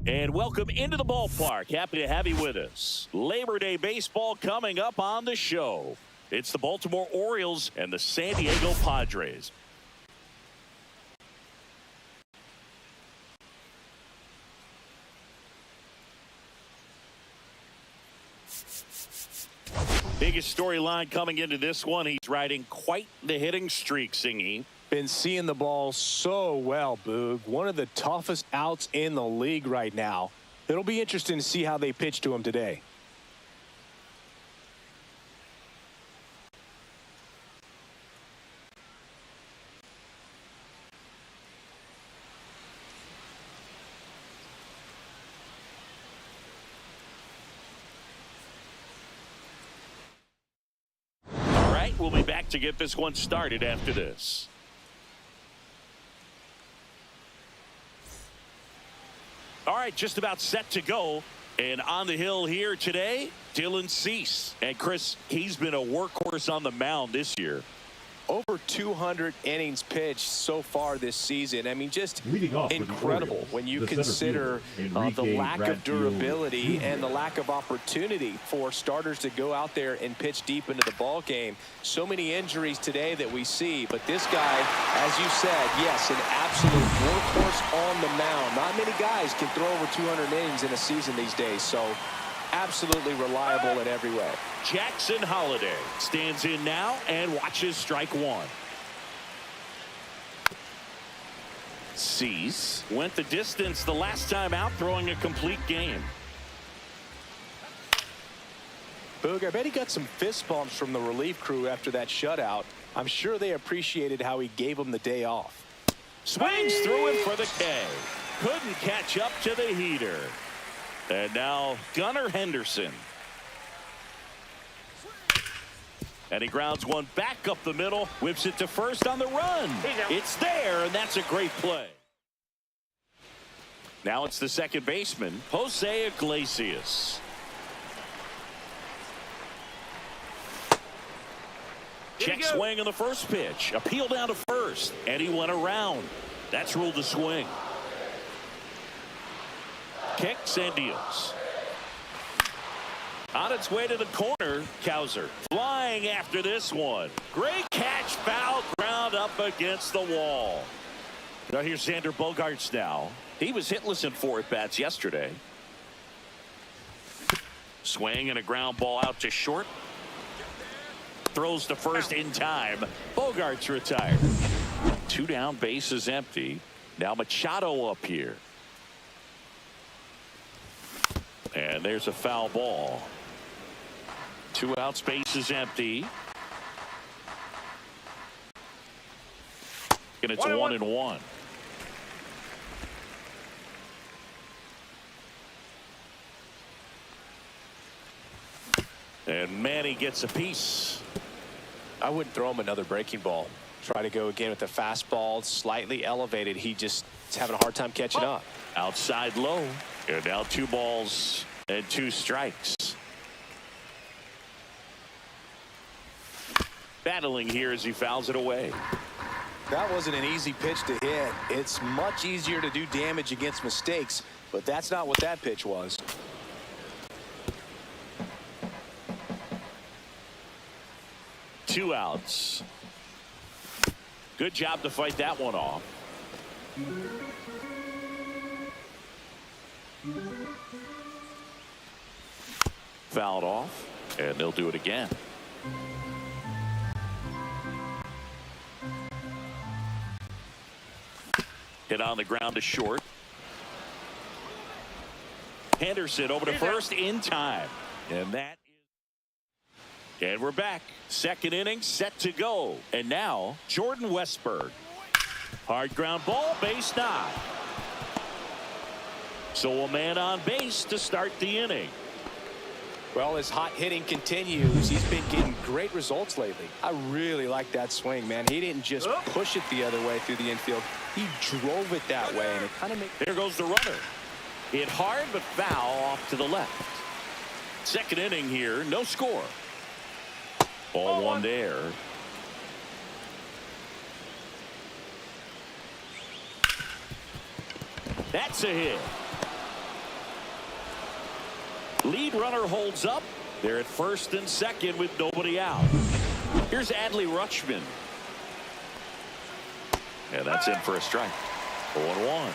And welcome into the ballpark. Happy to have you with us. Labor Day baseball coming up on the show. It's the Baltimore Orioles and the San Diego Padres. Biggest storyline coming into this one. He's riding quite the hitting streak, Singy. Been seeing the ball so well, Boog. One of the toughest outs in the league right now. It'll be interesting to see how they pitch to him today. All right, we'll be back to get this one started after this. All right, just about set to go. And on the hill here today, Dylan Cease. And Chris, he's been a workhorse on the mound this year. Over 200 innings pitched so far this season. I mean, just incredible when you consider the lack of durability and the lack of opportunity for starters to go out there and pitch deep into the ball game. So many injuries today that we see, but this guy, as you said, yes, an absolute workhorse on the mound. Not many guys can throw over 200 innings in a season these days, so absolutely reliable in every way. Jackson Holliday stands in now and watches strike one. Cease went the distance the last time out, throwing a complete game. Boog, I bet he got some fist bumps from the relief crew after that shutout. I'm sure they appreciated how he gave them the day off. Swings through it for the K. Couldn't catch up to the heater. And now Gunnar Henderson. And he grounds one back up the middle, whips it to first on the run. It's there, and that's a great play. Now it's the second baseman, Jose Iglesias. Check swing on the first pitch. Appeal down to first, and he went around. That's ruled a swing. Kicks and deals. On its way to the corner, Cowser flying after this one. Great catch, foul ground up against the wall. Now here's Xander Bogaerts now. He was hitless in 4 at-bats yesterday. Swing and a ground ball out to short. Throws to first in time. Bogaerts retired. 2 down, base is empty. Now Machado up here. And there's a foul ball. 2 outs, base is empty. And it's 1-1. And Manny gets a piece. I wouldn't throw him another breaking ball. Try to go again with the fastball, slightly elevated. He just is having a hard time catching up. Outside low. And now 2 balls and 2 strikes. Battling here as he fouls it away. That wasn't an easy pitch to hit. It's much easier to do damage against mistakes, but that's not what that pitch was. Two outs. Good job to fight that one off. Fouled off, and they'll do it again. Hit on the ground to short. Henderson over to first in time. And that is. And we're back. Second inning set to go. And now Jordan Westburg. Hard ground ball, base knock. So a man on base to start the inning. Well, his hot hitting continues. He's been getting great results lately. I really like that swing, man. He didn't just push it the other way through the infield. He drove it that way, and it kind of makes. There goes the runner. Hit hard, but foul off to the left. Second inning here, no score. Ball one there. That's a hit. Lead runner holds up. They're at first and second with nobody out. Here's Adley Rutschman. And that's in for a strike. 0-1.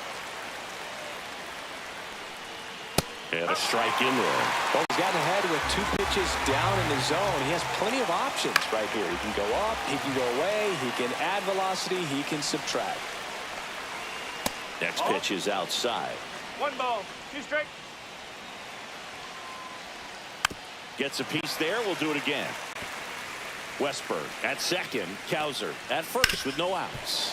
And a strike in there. Well, he's gotten ahead with 2 pitches down in the zone. He has plenty of options right here. He can go up, he can go away, he can add velocity, he can subtract. Next pitch is outside. 1 ball, 2 strikes. Gets a piece there. We'll do it again. Westburg at second. Cowser at first with no outs.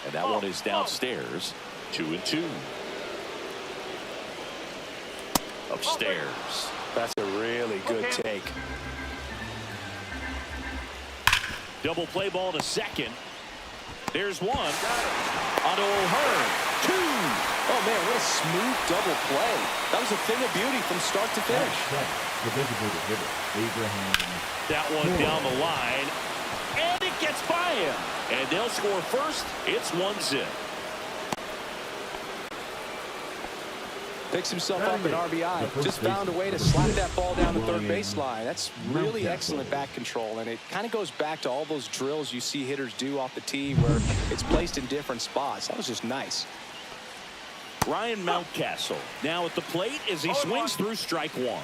And that one is downstairs. 2-2. Upstairs. That's a really good take. Double play ball to second. There's one. Onto O'Hearn. 2. Oh, man, what a smooth double play. That was a thing of beauty from start to finish. That one down the line. And it gets by him. And they'll score first. It's 1-0. Picks himself up an RBI. Just found a way to slap that ball down the third baseline. That's really excellent back control. And it kind of goes back to all those drills you see hitters do off the tee where it's placed in different spots. That was just nice. Ryan Mountcastle now at the plate as he swings through strike 1.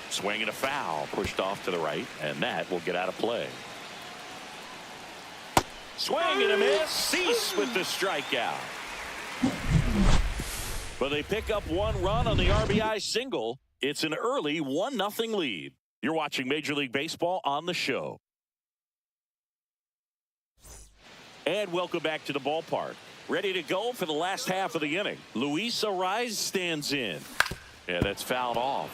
Swing and a foul pushed off to the right, and that will get out of play. Swing and a miss. Cease with the strikeout. But they pick up 1 run on the RBI single. It's an early 1-0 lead. You're watching Major League Baseball on the show. And welcome back to the ballpark. Ready to go for the last half of the inning. Luis Arraez stands in. And that's fouled off.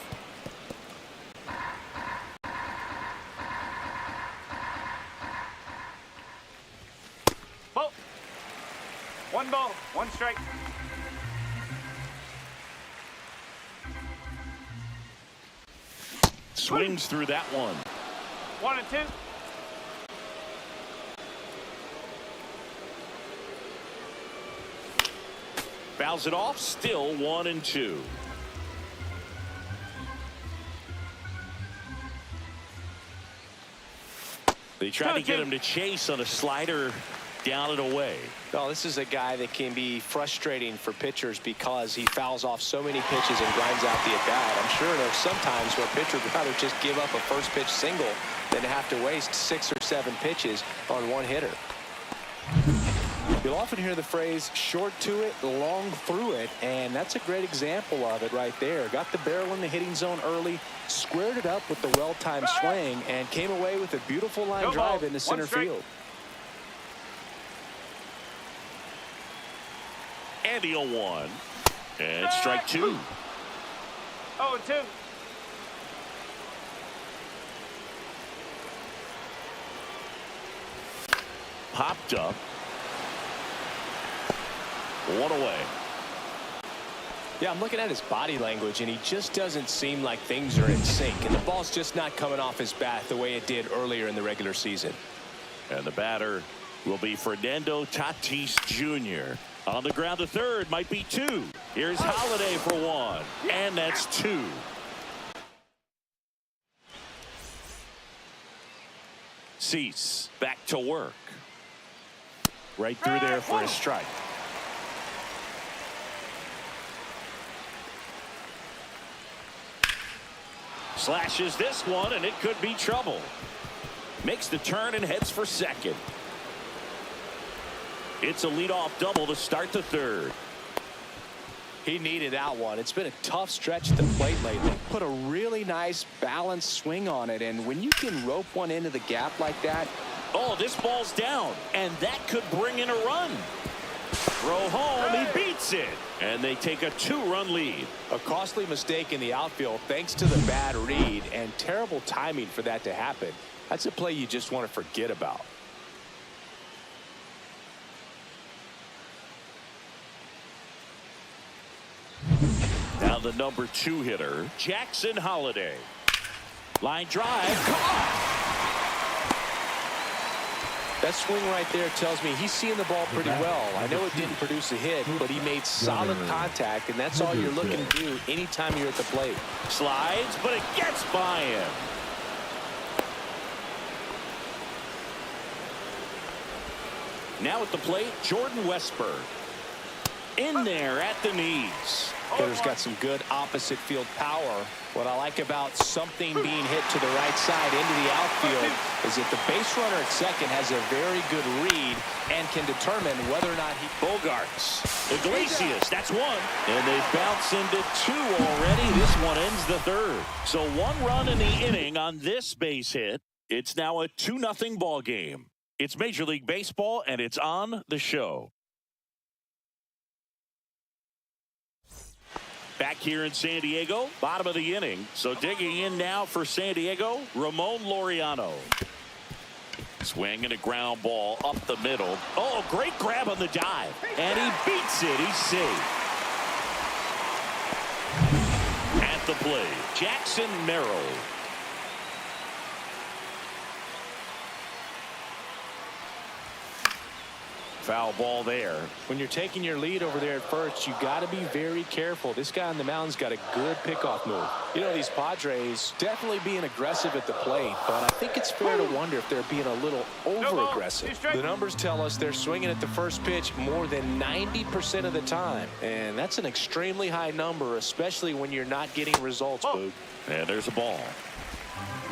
Ball. 1 ball, 1 strike. Swings through that one. 1 and 2. Fouls it off. Still 1 and 2. They try to get him to chase on a slider down and away. Well, this is a guy that can be frustrating for pitchers because he fouls off so many pitches and grinds out the at-bat. I'm sure there's some times where a pitcher would rather just give up a first pitch single than have to waste 6 or 7 pitches on one hitter. You'll often hear the phrase short to it, long through it, and that's a great example of it right there. Got the barrel in the hitting zone early, squared it up with the well-timed swing, and came away with a beautiful line drive into center field. And the 0-1. And strike 2. 0-2. Popped up. 1 away. Yeah, I'm looking at his body language, and he just doesn't seem like things are in sync. And the ball's just not coming off his bat the way it did earlier in the regular season. And the batter will be Fernando Tatis Jr. On the ground to third, might be 2. Here's Holliday for 1. And that's 2. Cease back to work. Right through there for a strike. Slashes this one, and it could be trouble. Makes the turn and heads for second. It's a leadoff double to start the third. He needed that one. It's been a tough stretch at the plate lately. Put a really nice balanced swing on it, and when you can rope one into the gap like that. Oh, this ball's down, and that could bring in a run. Throw home, he beats it, and they take a 2-run lead. A costly mistake in the outfield thanks to the bad read, and terrible timing for that to happen. That's a play you just want to forget about. Now the number 2 hitter, Jackson Holliday. Line drive, caught. That swing right there tells me he's seeing the ball pretty well. I know it didn't produce a hit, but he made solid contact, and that's all you're looking to do anytime you're at the plate. Slides, but it gets by him. Now at the plate, Jordan Westburg. In there at the knees. Hitter's got some good opposite field power. What I like about something being hit to the right side into the outfield is that the base runner at second has a very good read and can determine whether or not he... Bogarts. Iglesias, that's one. And they bounce into two already. This one ends the third. So 1 run in the inning on this base hit. It's now a 2-0 ball game. It's Major League Baseball, and it's on the show. Back here in San Diego, bottom of the inning. So digging in now for San Diego, Ramon Laureano. Swing and a ground ball up the middle. Oh, great grab on the dive. And he beats it. He's safe. At the plate, Jackson Merrill. Foul ball there. When you're taking your lead over there at first, you got to be very careful. This guy on the mound's got a good pickoff move. You know, these Padres definitely being aggressive at the plate, but I think it's fair to wonder if they're being a little over-aggressive. The numbers tell us they're swinging at the first pitch more than 90% of the time, and that's an extremely high number, especially when you're not getting results, Boog. And there's a ball.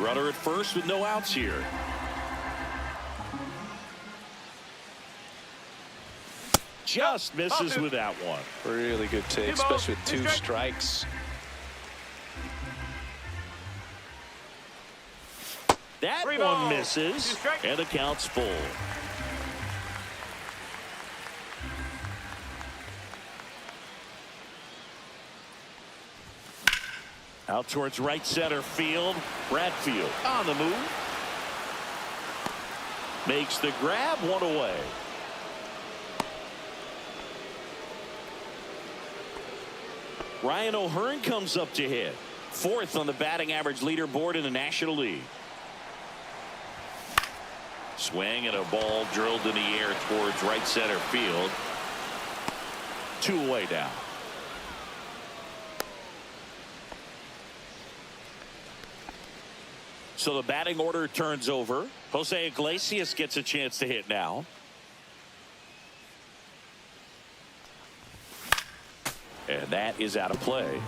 Runner at first with no outs here. Just misses with that one. Really good take, especially with 2 strikes. That one misses, and the count's full. Out towards right center field. Bradfield on the move. Makes the grab, 1 away. Ryan O'Hearn comes up to hit. 4th on the batting average leaderboard in the National League. Swing and a ball drilled in the air towards right center field. 2 away now. So the batting order turns over. Jose Iglesias gets a chance to hit now. And that is out of play.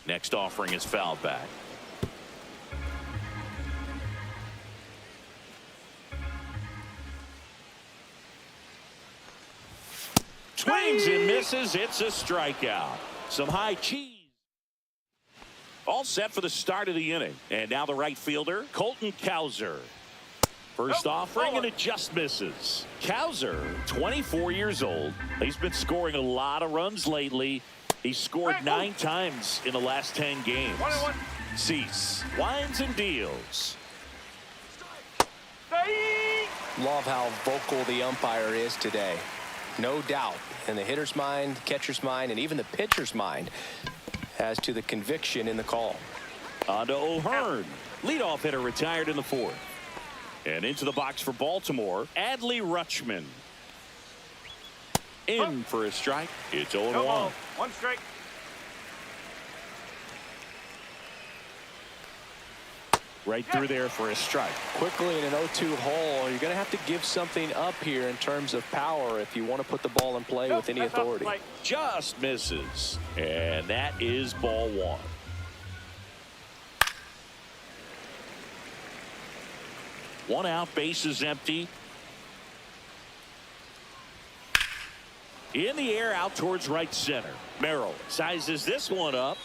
Next offering is fouled back. Swings and misses. It's a strikeout. Some high cheese. All set for the start of the inning. And now the right fielder, Colton Cowser. First offering, and it just misses. Cowser, 24 years old. He's been scoring a lot of runs lately. He's scored 9 times in the last 10 games. Cease, winds and deals. Love how vocal the umpire is today. No doubt in the hitter's mind, catcher's mind, and even the pitcher's mind as to the conviction in the call. On to O'Hearn. Leadoff hitter retired in the 4th. And into the box for Baltimore, Adley Rutschman. In for a strike. It's 0-1. 1 strike. Right through there for a strike. Quickly in an 0-2 hole, you're going to have to give something up here in terms of power if you want to put the ball in play with any authority. Just misses. And that is ball 1. One out, base is empty. In the air, out towards right center. Merrill sizes this one up.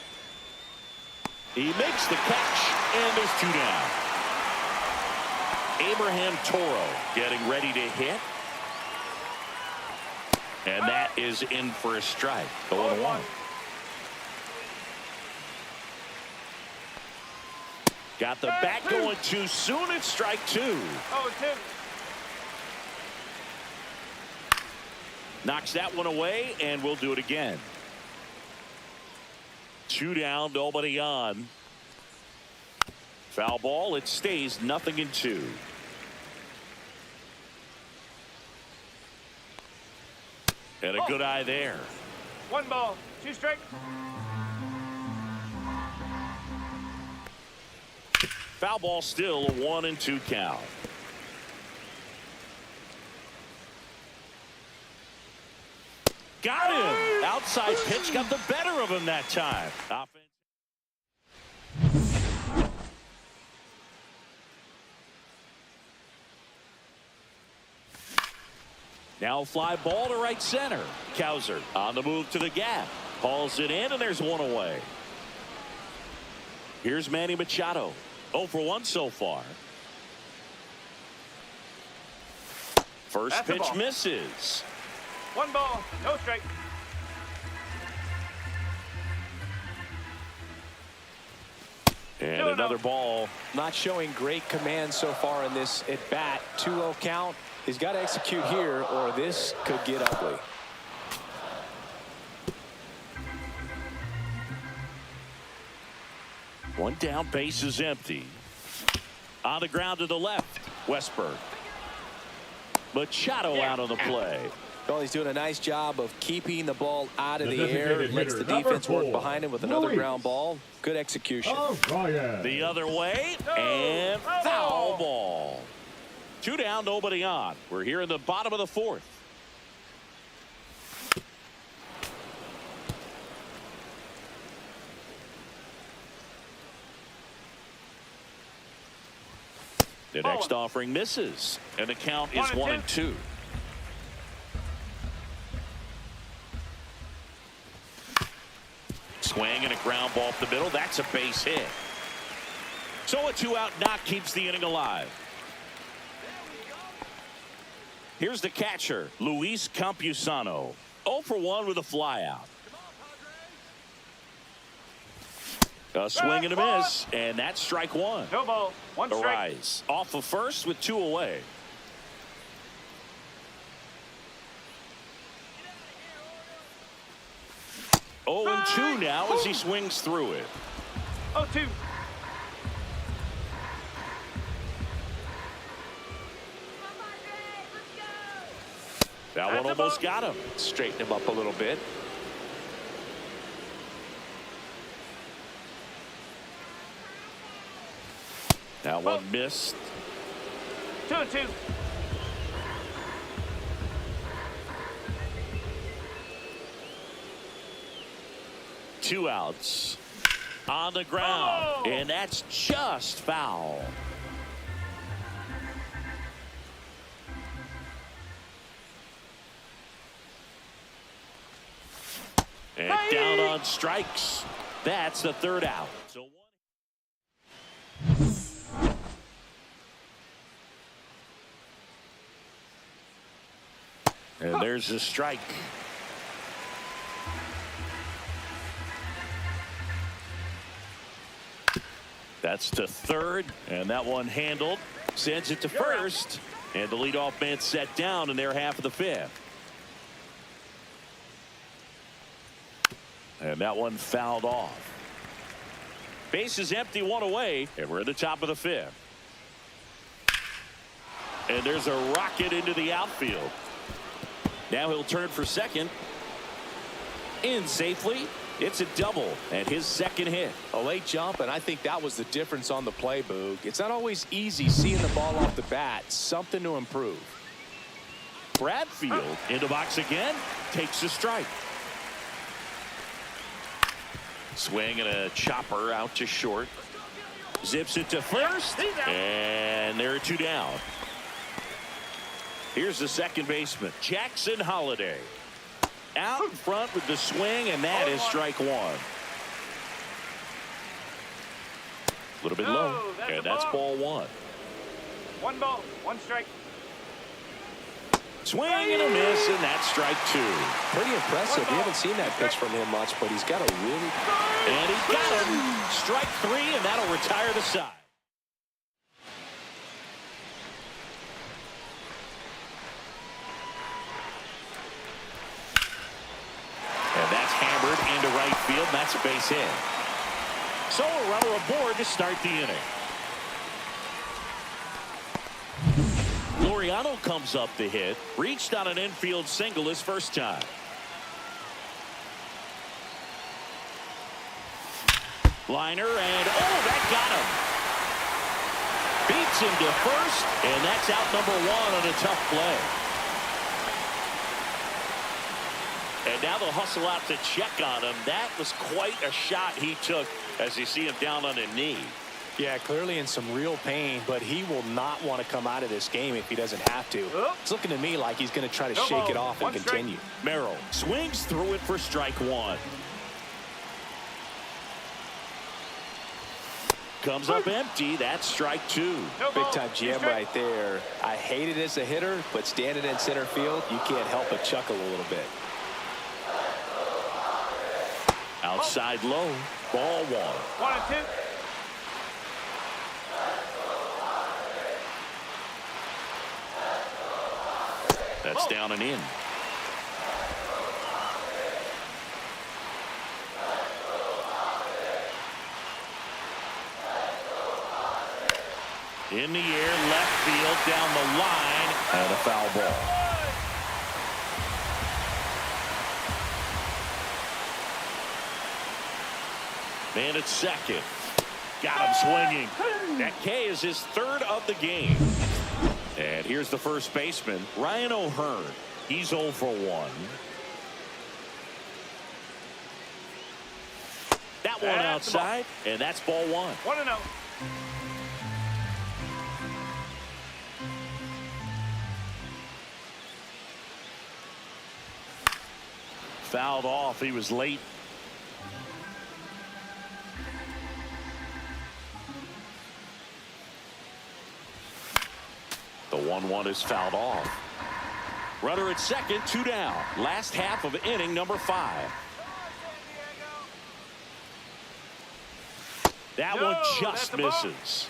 He makes the catch, and there's 2 down. Abraham Toro getting ready to hit. And that is in for a strike. 0-1. Got the bat going too soon. It's strike 2. 0-2. Knocks that one away, and we'll do it again. 2 down, nobody on. Foul ball. It stays 0-2. And a good eye there. 1 ball, 2 strike. Foul ball, still a 1-2 count. Got him. Outside pitch got the better of him that time. Now fly ball to right center. Cowser on the move to the gap. Hauls it in, and there's 1 away. Here's Manny Machado. 0 for 1 so far. First That's pitch misses. 1 ball, no strike. And another ball. Not showing great command so far in this at bat. 2-0 count. He's got to execute here, or this could get ugly. One down, base is empty. On the ground to the left. Westburg. Machado out on the play. Well, he's doing a nice job of keeping the ball out of the air. Lets the defense work behind him with another ground ball. Good execution. The other way, and foul ball. 2 down, nobody on. We're here in the bottom of the 4th. The next offering misses, and the count is 1-2. Swing and a ground ball up the middle. That's a base hit. So a 2-out knock keeps the inning alive. Here's the catcher, Luis Campusano. 0 for 1 with a flyout. A swing and a miss, and that's strike 1. No ball, 1 strike. Arraez off of first with 2 away. Oh, and 2 now as he swings through it. 0-2. That one almost got him. Straighten him up a little bit. That one missed. 2-2. Two outs on the ground, and that's just foul. And down on strikes. That's the 3rd out. So and there's the strike. That's to 3rd, and that one handled. Sends it to 1st, and the leadoff man set down in their half of the 5th. And that one fouled off. Base is empty, 1 away, and we're at the top of the 5th. And there's a rocket into the outfield. Now he'll turn for second. In safely. It's a double and his 2nd hit. A late jump, and I think that was the difference on the play, Boog. It's not always easy seeing the ball off the bat. Something to improve. Bradfield into box again. Takes a strike. Swing and a chopper out to short. Zips it to 1st. And there are 2 down. Here's the second baseman, Jackson Holliday. Out in front with the swing, and that is strike 1. A little bit low, and that's ball 1. 1 ball, 1 strike. Swing and a miss, and that's strike 2. Pretty impressive. We haven't seen that pitch from him much, but he's got a really... And he got him. Strike 3, and that'll retire the side. And that's hammered into right field. That's a base hit. So a runner aboard to start the inning. Laureano comes up to hit. Reached on an infield single his first time. Liner, and oh, that got him. Beats him to first, and that's out number one on a tough play. And now they'll hustle out to check on him. That was quite a shot he took as you see him down on a knee. Yeah, clearly in some real pain, but he will not want to come out of this game if he doesn't have to. It's looking to me like he's going to try to shake it off and continue. Merrill swings through it for strike one. Comes up empty. That's strike two. Big time jam right there. I hate it as a hitter, but standing in center field, you can't help but chuckle a little bit. Outside low. Ball one. 1 and 2. That's down and in. In the air, left field, down the line, and a foul ball. Man at second. Got him swinging. That K is his third of the game. And here's the first baseman, Ryan O'Hearn. He's 0 for 1. That one outside, and that's ball one. 1 and 0. Fouled off. He was late. The 1-1 is fouled off. Runner at second, 2 down. Last half of inning number 5. That one just misses.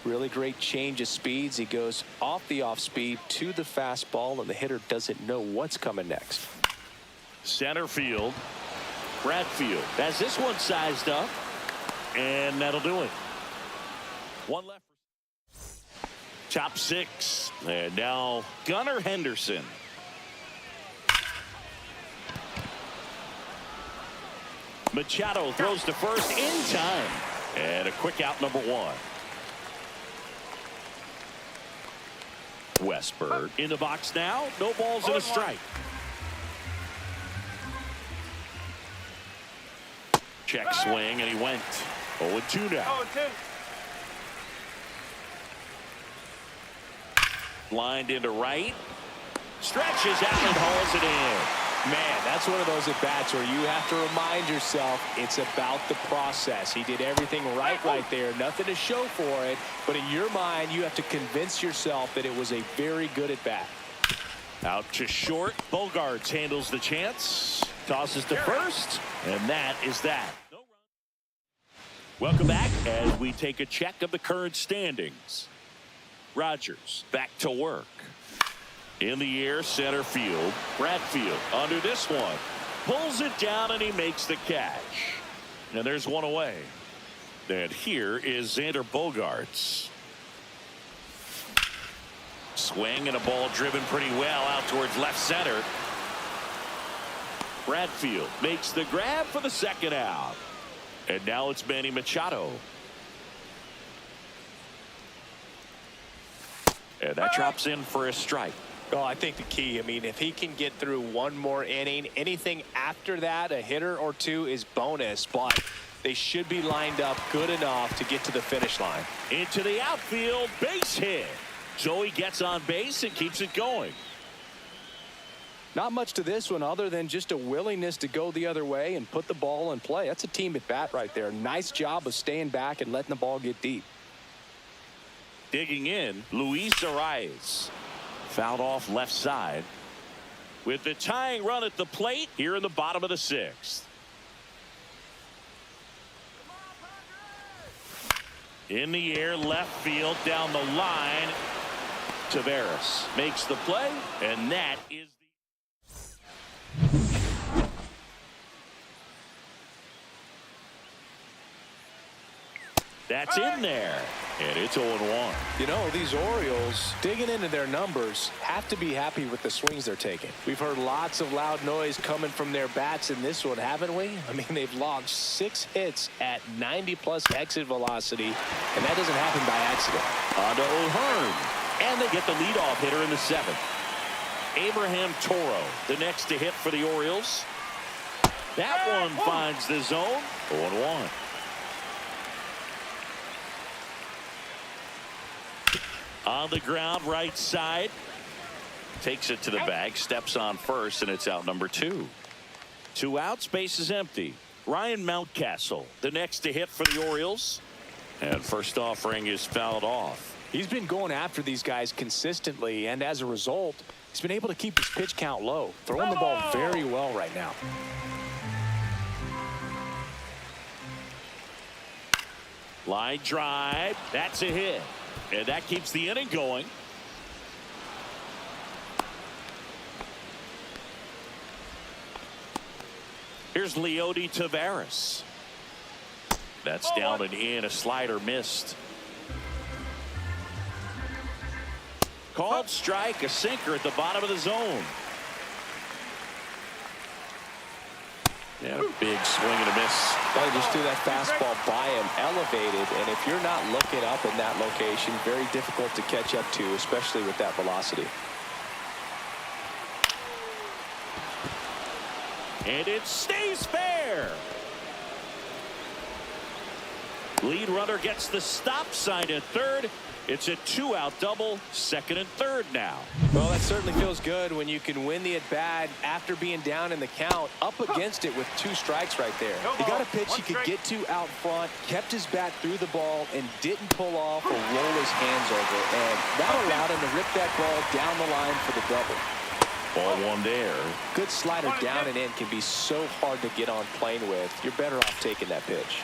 Really great change of speeds. He goes off the off speed to the fastball, and the hitter doesn't know what's coming next. Center field. Bradfield has this one sized up, and that'll do it. One left. Top 6, and now Gunnar Henderson. Machado throws to first in time, and a quick out number 1. Westburg in the box now. No balls and a strike. Check swing, and he went 0-2 now. 0-2. Lined into right. Stretches out and hauls it in. Man, that's one of those at-bats where you have to remind yourself it's about the process. He did everything right there. Nothing to show for it. But in your mind, you have to convince yourself that it was a very good at-bat. Out to short. Bogaerts handles the chance. Tosses to first. And that is that. Welcome back as we take a check of the current standings. Rogers back to work. In the air, center field. Bradfield under this one. Pulls it down, and he makes the catch. And there's one away. And here is Xander Bogaerts. Swing and a ball driven pretty well out towards left center. Bradfield makes the grab for the second out. And now it's Manny Machado. And that drops in for a strike. Oh, I think the key, I mean, if he can get through one more inning, anything after that, a hitter or two is bonus, but they should be lined up good enough to get to the finish line. Into the outfield, base hit. So he gets on base and keeps it going. Not much to this one other than just a willingness to go the other way and put the ball in play. That's a team at bat right there. Nice job of staying back and letting the ball get deep. Digging in, Luis Arraez. Fouled off left side. With the tying run at the plate here in the bottom of the 6th. In the air, left field, down the line. Taveras makes the play, and that is that's in there, and it's 0-1. You know, these Orioles, digging into their numbers, have to be happy with the swings they're taking. We've heard lots of loud noise coming from their bats in this one, haven't we? I mean, they've logged 6 hits at 90-plus exit velocity, and that doesn't happen by accident. On to O'Hearn, and they get the leadoff hitter in the 7th. Abraham Toro, the next to hit for the Orioles. That one finds the zone. 0-1. On the ground, right side. Takes it to the bag, steps on first, and it's out number 2. 2 outs, base is empty. Ryan Mountcastle, the next to hit for the Orioles. And first offering is fouled off. He's been going after these guys consistently, and as a result, he's been able to keep his pitch count low, throwing the ball very well right now. Line drive, that's a hit. And that keeps the inning going. Here's Leody Taveras. That's down and in. A slider missed. Called strike, a sinker at the bottom of the zone. And a big swing and a miss. Well, just threw that fastball by him, elevated, and if you're not looking up in that location, very difficult to catch up to, especially with that velocity. And it stays fair. Lead runner gets the stop sign at third. It's a 2-out double, second and third now. Well, that certainly feels good when you can win the at-bat after being down in the count, up against it with 2 strikes right there. He got a pitch he could get to out front, kept his bat through the ball, and didn't pull off or roll his hands over. And that allowed him to rip that ball down the line for the double. Ball 1 there. Good slider down and in can be so hard to get on plane with. You're better off taking that pitch.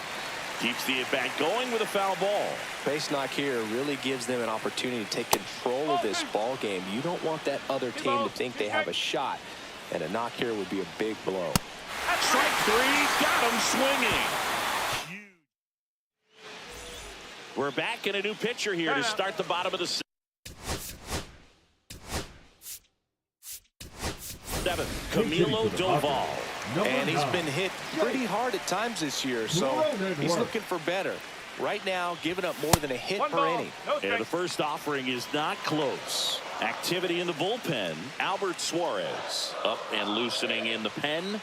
Keeps the at-bat going with a foul ball. Base knock here really gives them an opportunity to take control of this ball game. You don't want that other team to think they have a shot, and a knock here would be a big blow. Strike 3, got him swinging. We're back in a new pitcher here to start the bottom of the 7th. Camilo Doval. And he's been hit pretty hard at times this year, so he's looking for better. Right now, giving up more than a hit per inning. And the first offering is not close. Activity in the bullpen. Albert Suarez up and loosening in the pen.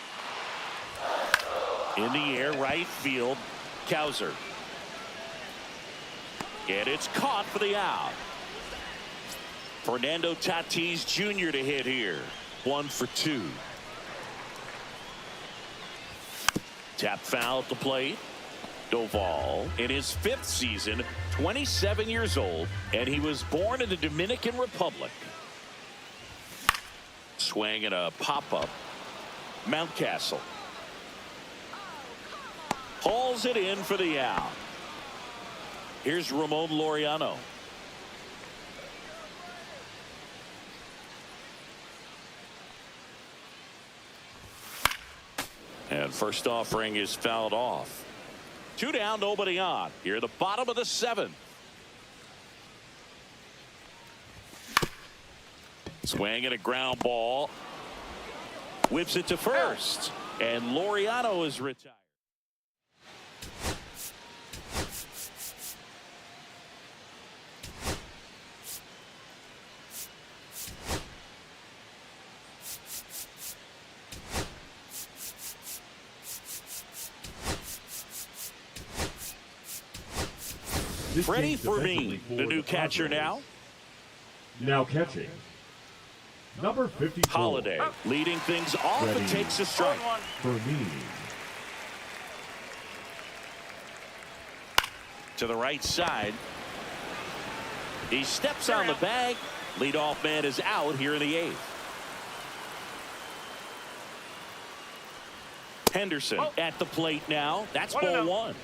In the air, right field. Cowser. And it's caught for the out. Fernando Tatis Jr. to hit here. 1 for 2. Tap foul at the plate. Doval in his 5th season, 27 years old, and he was born in the Dominican Republic. Swing and a pop-up. Mountcastle hauls it in for the out. Here's Ramon Laureano. And first offering is fouled off. 2 down, nobody on. Here at the bottom of the 7th. Swing and a ground ball. Whips it to first. And Laureano is retired. Freddy Fermin, the new catcher now. Now catching, number 54. Holliday leading things off and takes a strike. Fermin. To the right side. He steps on the bag. Leadoff man is out here in the 8th. Henderson at the plate now. That's ball 1.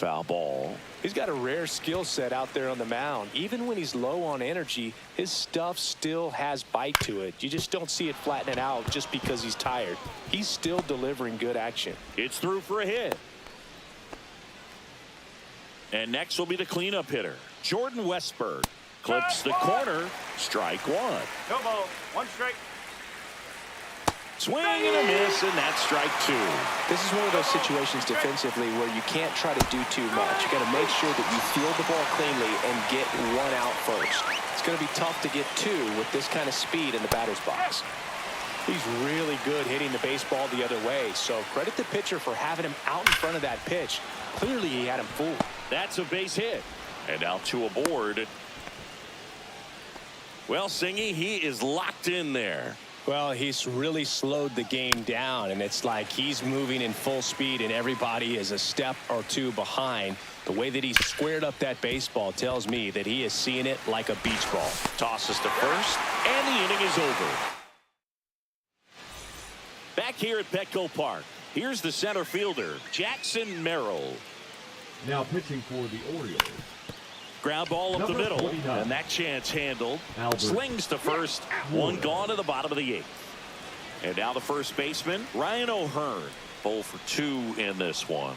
foul ball. He's got a rare skill set out there on the mound. Even when he's low on energy, his stuff still has bite to it. You just don't see it flattening out just because he's tired. He's still delivering good action. It's through for a hit. And next will be the cleanup hitter, Jordan Westburg. Clips the corner. Strike one. No ball. One strike. Swing and a miss, and that's strike two. This is one of those situations defensively where you can't try to do too much. You got to make sure that you field the ball cleanly and get one out first. It's going to be tough to get two with this kind of speed in the batter's box. He's really good hitting the baseball the other way, so credit the pitcher for having him out in front of that pitch. Clearly he had him fooled. That's a base hit. And now two aboard. Well, Singy, he is locked in there. Well, he's really slowed the game down, and it's like he's moving in full speed and everybody is a step or two behind. The way that he squared up that baseball tells me that he is seeing it like a beach ball. Tosses to first, and the inning is over. Back here at Petco Park, here's the center fielder, Jackson Merrill. Now pitching for the Orioles. Ground ball up the middle, 49. and that chance handled. Albert. Swings to first, one gone to the bottom of the eighth. And now the first baseman, Ryan O'Hearn, 0 for 2 in this one.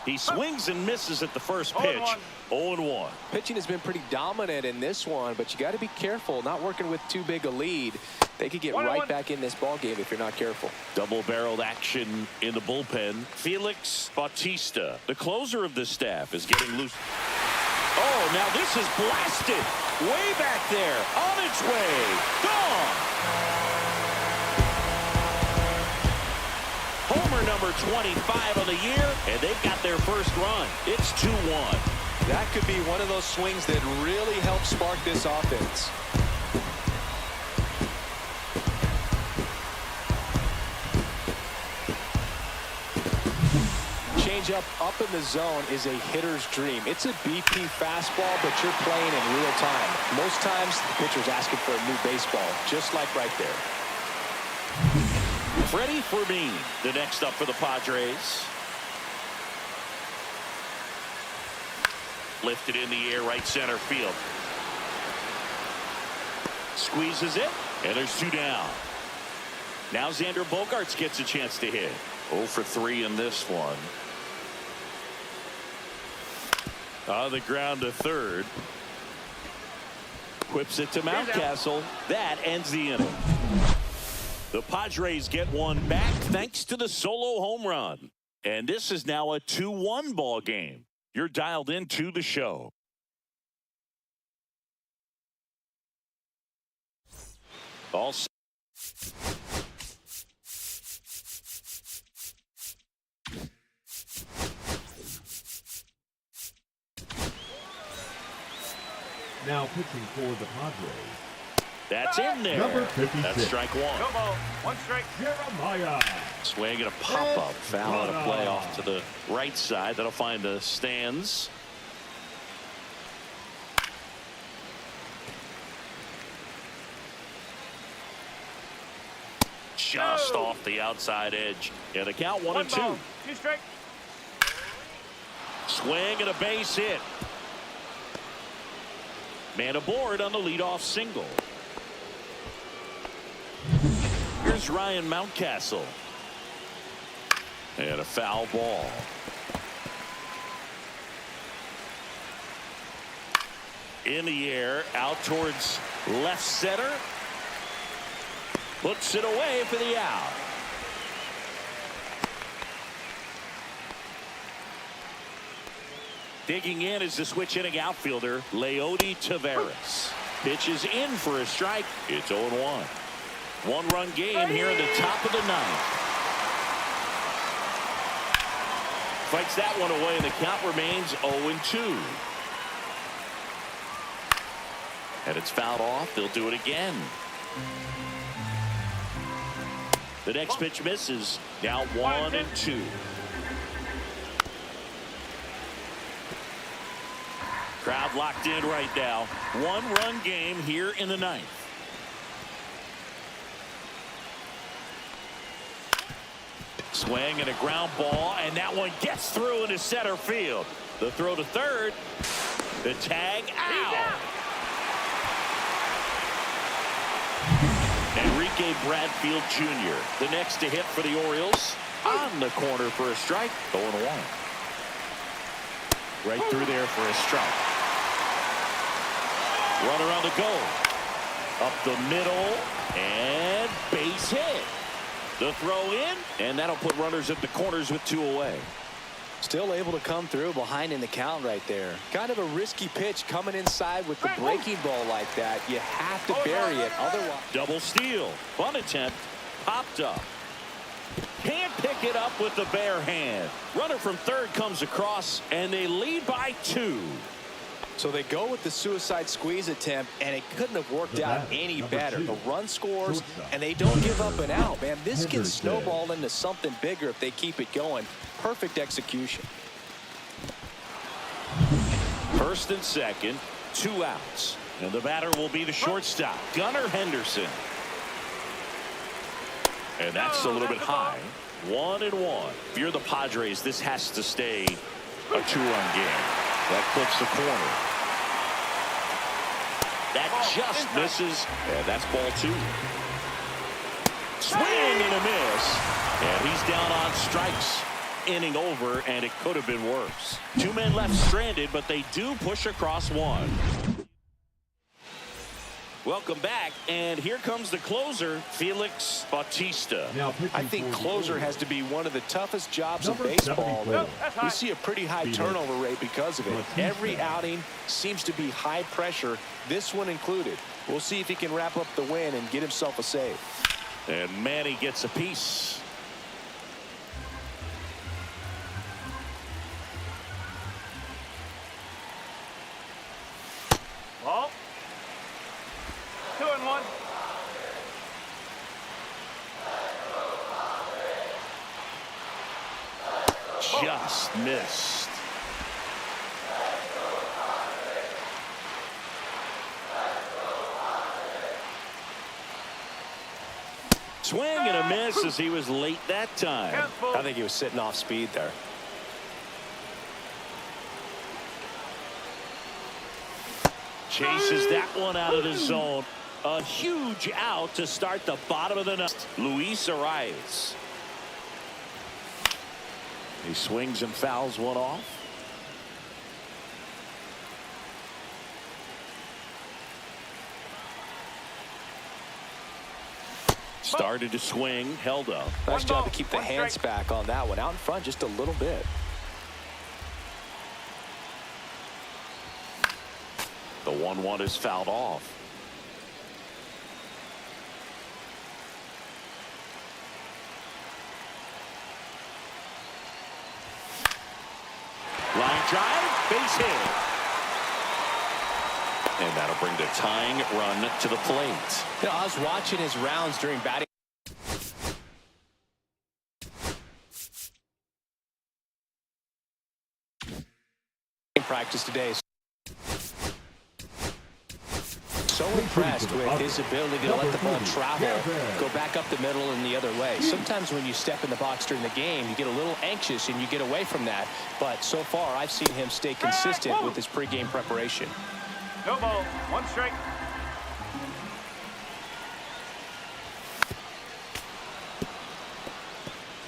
He swings and misses at the first pitch. 0-1. Pitching has been pretty dominant in this one, but you got to be careful, not working with too big a lead. They could get right back in this ball game if you're not careful. Double-barreled action in the bullpen. Felix Bautista, the closer of this staff, is getting loose. Oh, now this is blasted. Way back there. On its way. Gone. Homer number 25 of the year, and they've got their first run. It's 2-1. That could be one of those swings that really help spark this offense. Changeup up in the zone is a hitter's dream. It's a BP fastball, but you're playing in real time. Most times, the pitcher's asking for a new baseball, just like right there. Freddy Fermin, the next up for the Padres. Lifted in the air, right center field. Squeezes it, and there's 2 down. Now Xander Bogaerts gets a chance to hit. 0 for 3 in this one. On the ground to third. Whips it to Mountcastle. That ends the inning. The Padres get one back thanks to the solo home run. And this is now a 2-1 ball game. You're dialed into the show. All set. Now pitching for the Padres. That's in there. Number 56. That's strike one. No ball. One strike. Jeremiah. Swing and a pop-up. Foul out of play off to the right side. That'll find the stands. Just off the outside edge. And the count 1-2. 2 strike. Swing and a base hit. Man aboard on the leadoff single. Here's Ryan Mountcastle. And a foul ball. In the air, out towards left center. Puts it away for the out. Digging in is the switch hitting outfielder, Leody Taveras. Pitches in for a strike. It's 0-1. 1-run game here in the top of the ninth. Fights that one away, and the count remains 0-2. And it's fouled off. They'll do it again. The next pitch misses. Now 1-2. Crowd locked in right now. 1-run game here in the ninth. Swing and a ground ball, and that one gets through into center field. The throw to third. The tag out. Enrique Bradfield Jr., the next to hit for the Orioles. On the corner for a strike. 0-1. Right through there for a strike. Runner on the go. Up the middle, and base hit. The throw in, and that'll put runners at the corners with 2 away. Still able to come through behind in the count right there. Kind of a risky pitch coming inside with the breaking ball like that. You have to bury it, otherwise. Double steal. Bunt attempt. Popped up. Can't pick it up with the bare hand. Runner from third comes across, and they lead by 2. So they go with the suicide squeeze attempt, and it couldn't have worked out any better. The run scores, and they don't give up an out. Man, this can snowball into something bigger if they keep it going. Perfect execution. First and second, 2 outs. And the batter will be the shortstop, Gunnar Henderson. And that's a little bit high. 1-1. If you're the Padres, this has to stay a 2-run game. That clips the corner. That just misses. And that's ball 2. Swing and a miss. And he's down on strikes. Inning over, and it could have been worse. 2 men left stranded, but they do push across 1. Welcome back, and here comes the closer, Felix Bautista. I think closer has to be one of the toughest jobs in baseball. We see a pretty high turnover rate because of it. Every outing seems to be high pressure, this one included. We'll see if he can wrap up the win and get himself a save. And Manny gets a piece. Ball. 2-1. Just missed. Swing and a miss as he was late that time. I think he was sitting off speed there. Chases that one out of the zone. A huge out to start the bottom of the ninth. Luis Arraez. He swings and fouls one off. Started to swing, held up. Nice job to keep the hands back on that one. Out in front just a little bit. The 1-1 is fouled off. Line drive, base hit. And that'll bring the tying run to the plate. You know, I was watching his rounds during batting practice today. So impressed with his ability to let the ball travel, go back up the middle and the other way. Sometimes when you step in the box during the game, you get a little anxious and you get away from that. But so far, I've seen him stay consistent with his pregame preparation. No ball. 1 strike.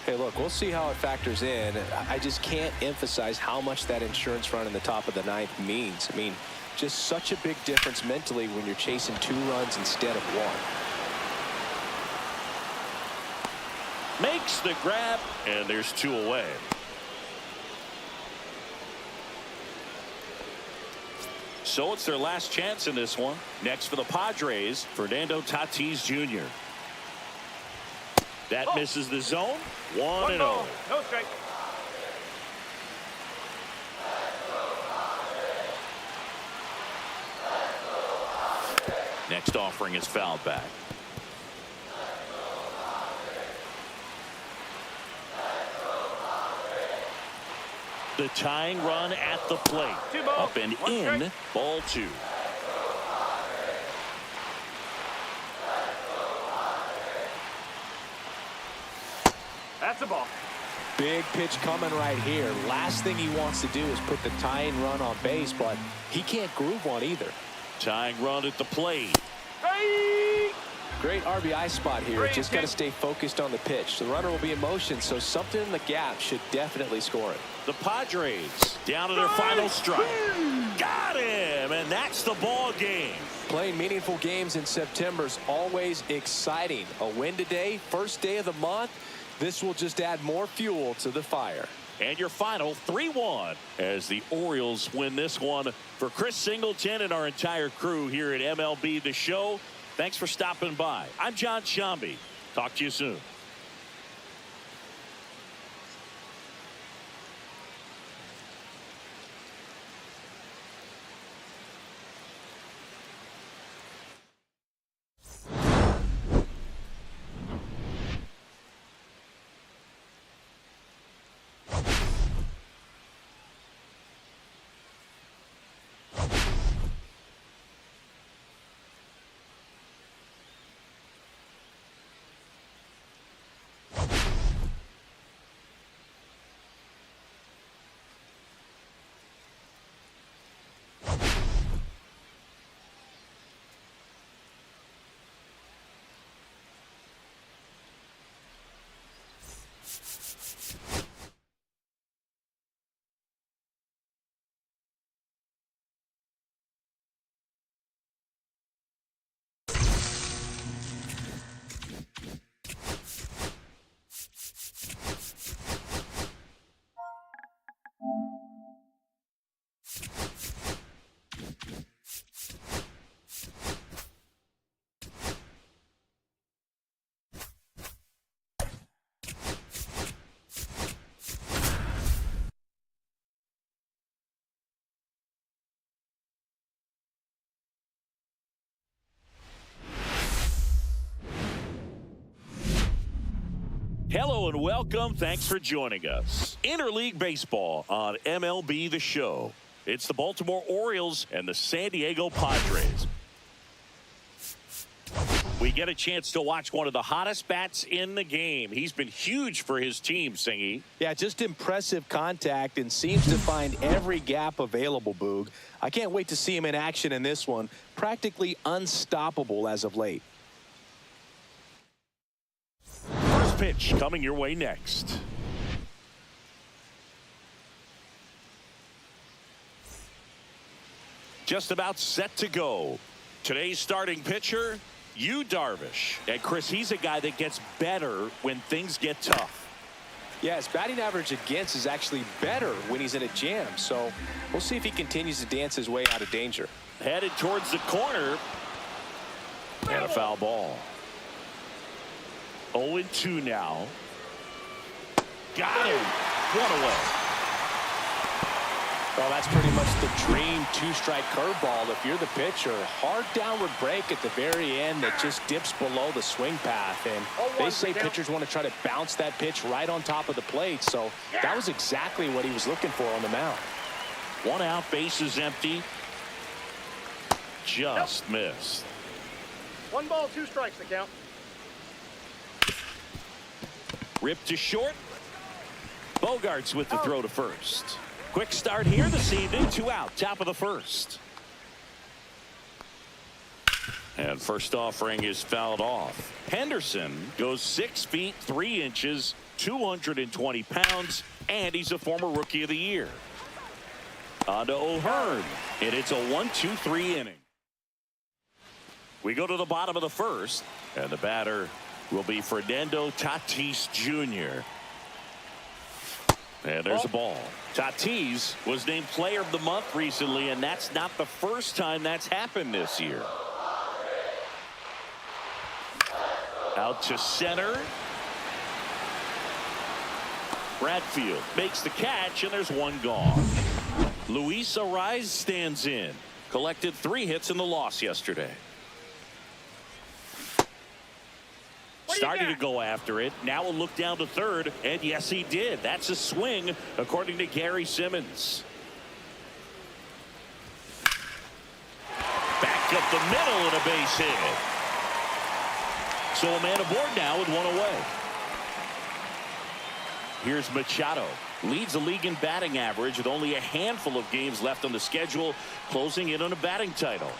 Hey, look, we'll see how it factors in. I just can't emphasize how much that insurance run in the top of the 9th means. I mean, just such a big difference mentally when you're chasing 2 runs instead of 1. Makes the grab, and there's 2 away. So it's their last chance in this one. Next for the Padres, Fernando Tatis Jr. That misses the zone. 1-0. No strike. Next offering is fouled back. The tying run at the plate. 2 balls, Up and 1 in. strike. Ball 2. That's the ball. Big pitch coming right here. Last thing he wants to do is put the tying run on base, but he can't groove one either. Tying run at the plate. Right. Great RBI spot here. Just got to stay focused on the pitch. The runner will be in motion, so something in the gap should definitely score it. The Padres down to their final strike. Got him, and that's the ball game. Playing meaningful games in September is always exciting. A win today, first day of the month. This will just add more fuel to the fire. And your final 3-1 as the Orioles win this one. For Chris Singleton and our entire crew here at MLB The Show, thanks for stopping by. I'm John Shambi. Talk to you soon. Hello and welcome. Thanks for joining us. Interleague Baseball on MLB The Show. It's the Baltimore Orioles and the San Diego Padres. We get a chance to watch one of the hottest bats in the game. He's been huge for his team, Singy. Yeah, just impressive contact and seems to find every gap available, Boog. I can't wait to see him in action in this one. Practically unstoppable as of late. First pitch coming your way next. Just about set to go. Today's starting pitcher, Yu Darvish. And Chris, he's a guy that gets better when things get tough. Yeah, his batting average against is actually better when he's in a jam. So we'll see if he continues to dance his way out of danger. Headed towards the corner. And a foul ball. 0-2 now. Got him. One away. Well, that's pretty much the dream two-strike curveball if you're the pitcher. Hard downward break at the very end that just dips below the swing path. And they say pitchers want to try to bounce that pitch right on top of the plate. So that was exactly what he was looking for on the mound. 1 out, bases empty. Just missed. 1 ball, 2 strikes the count. Ripped to short. Bogarts with the throw to first. Quick start here this evening. 2 out, top of the first. And first offering is fouled off. Henderson goes 6 feet 3 inches, 220 pounds, and he's a former Rookie of the Year. On to O'Hearn, and it's a 1-2-3 inning. We go to the bottom of the first, and the batter will be Fernando Tatis Jr. And there's a ball. Tatis was named Player of the Month recently, and that's not the first time that's happened this year. Out to center. Bradfield makes the catch, and there's 1 gone. Luis Arraez stands in. Collected 3 hits in the loss yesterday. Starting to go after it. Now we'll look down to third. And yes, he did. That's a swing, according to Gary Simmons. Back up the middle and a base hit. So a man aboard now with 1 away. Here's Machado. Leads the league in batting average with only a handful of games left on the schedule, closing in on a batting title.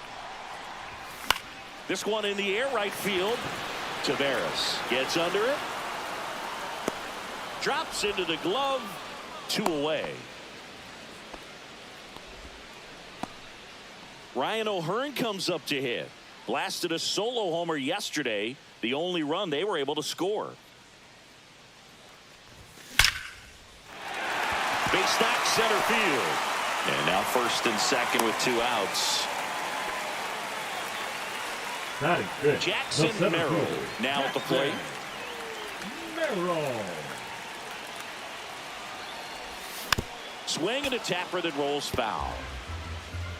This one in the air right field. Taveras gets under it. Drops into the glove. 2 away. Ryan O'Hearn comes up to hit. Blasted a solo homer yesterday, the only run they were able to score. Base knock center field. And now first and second with 2 outs. That is good. Jackson Merrill now at the plate. Merrill. Swing and a tapper that rolls foul.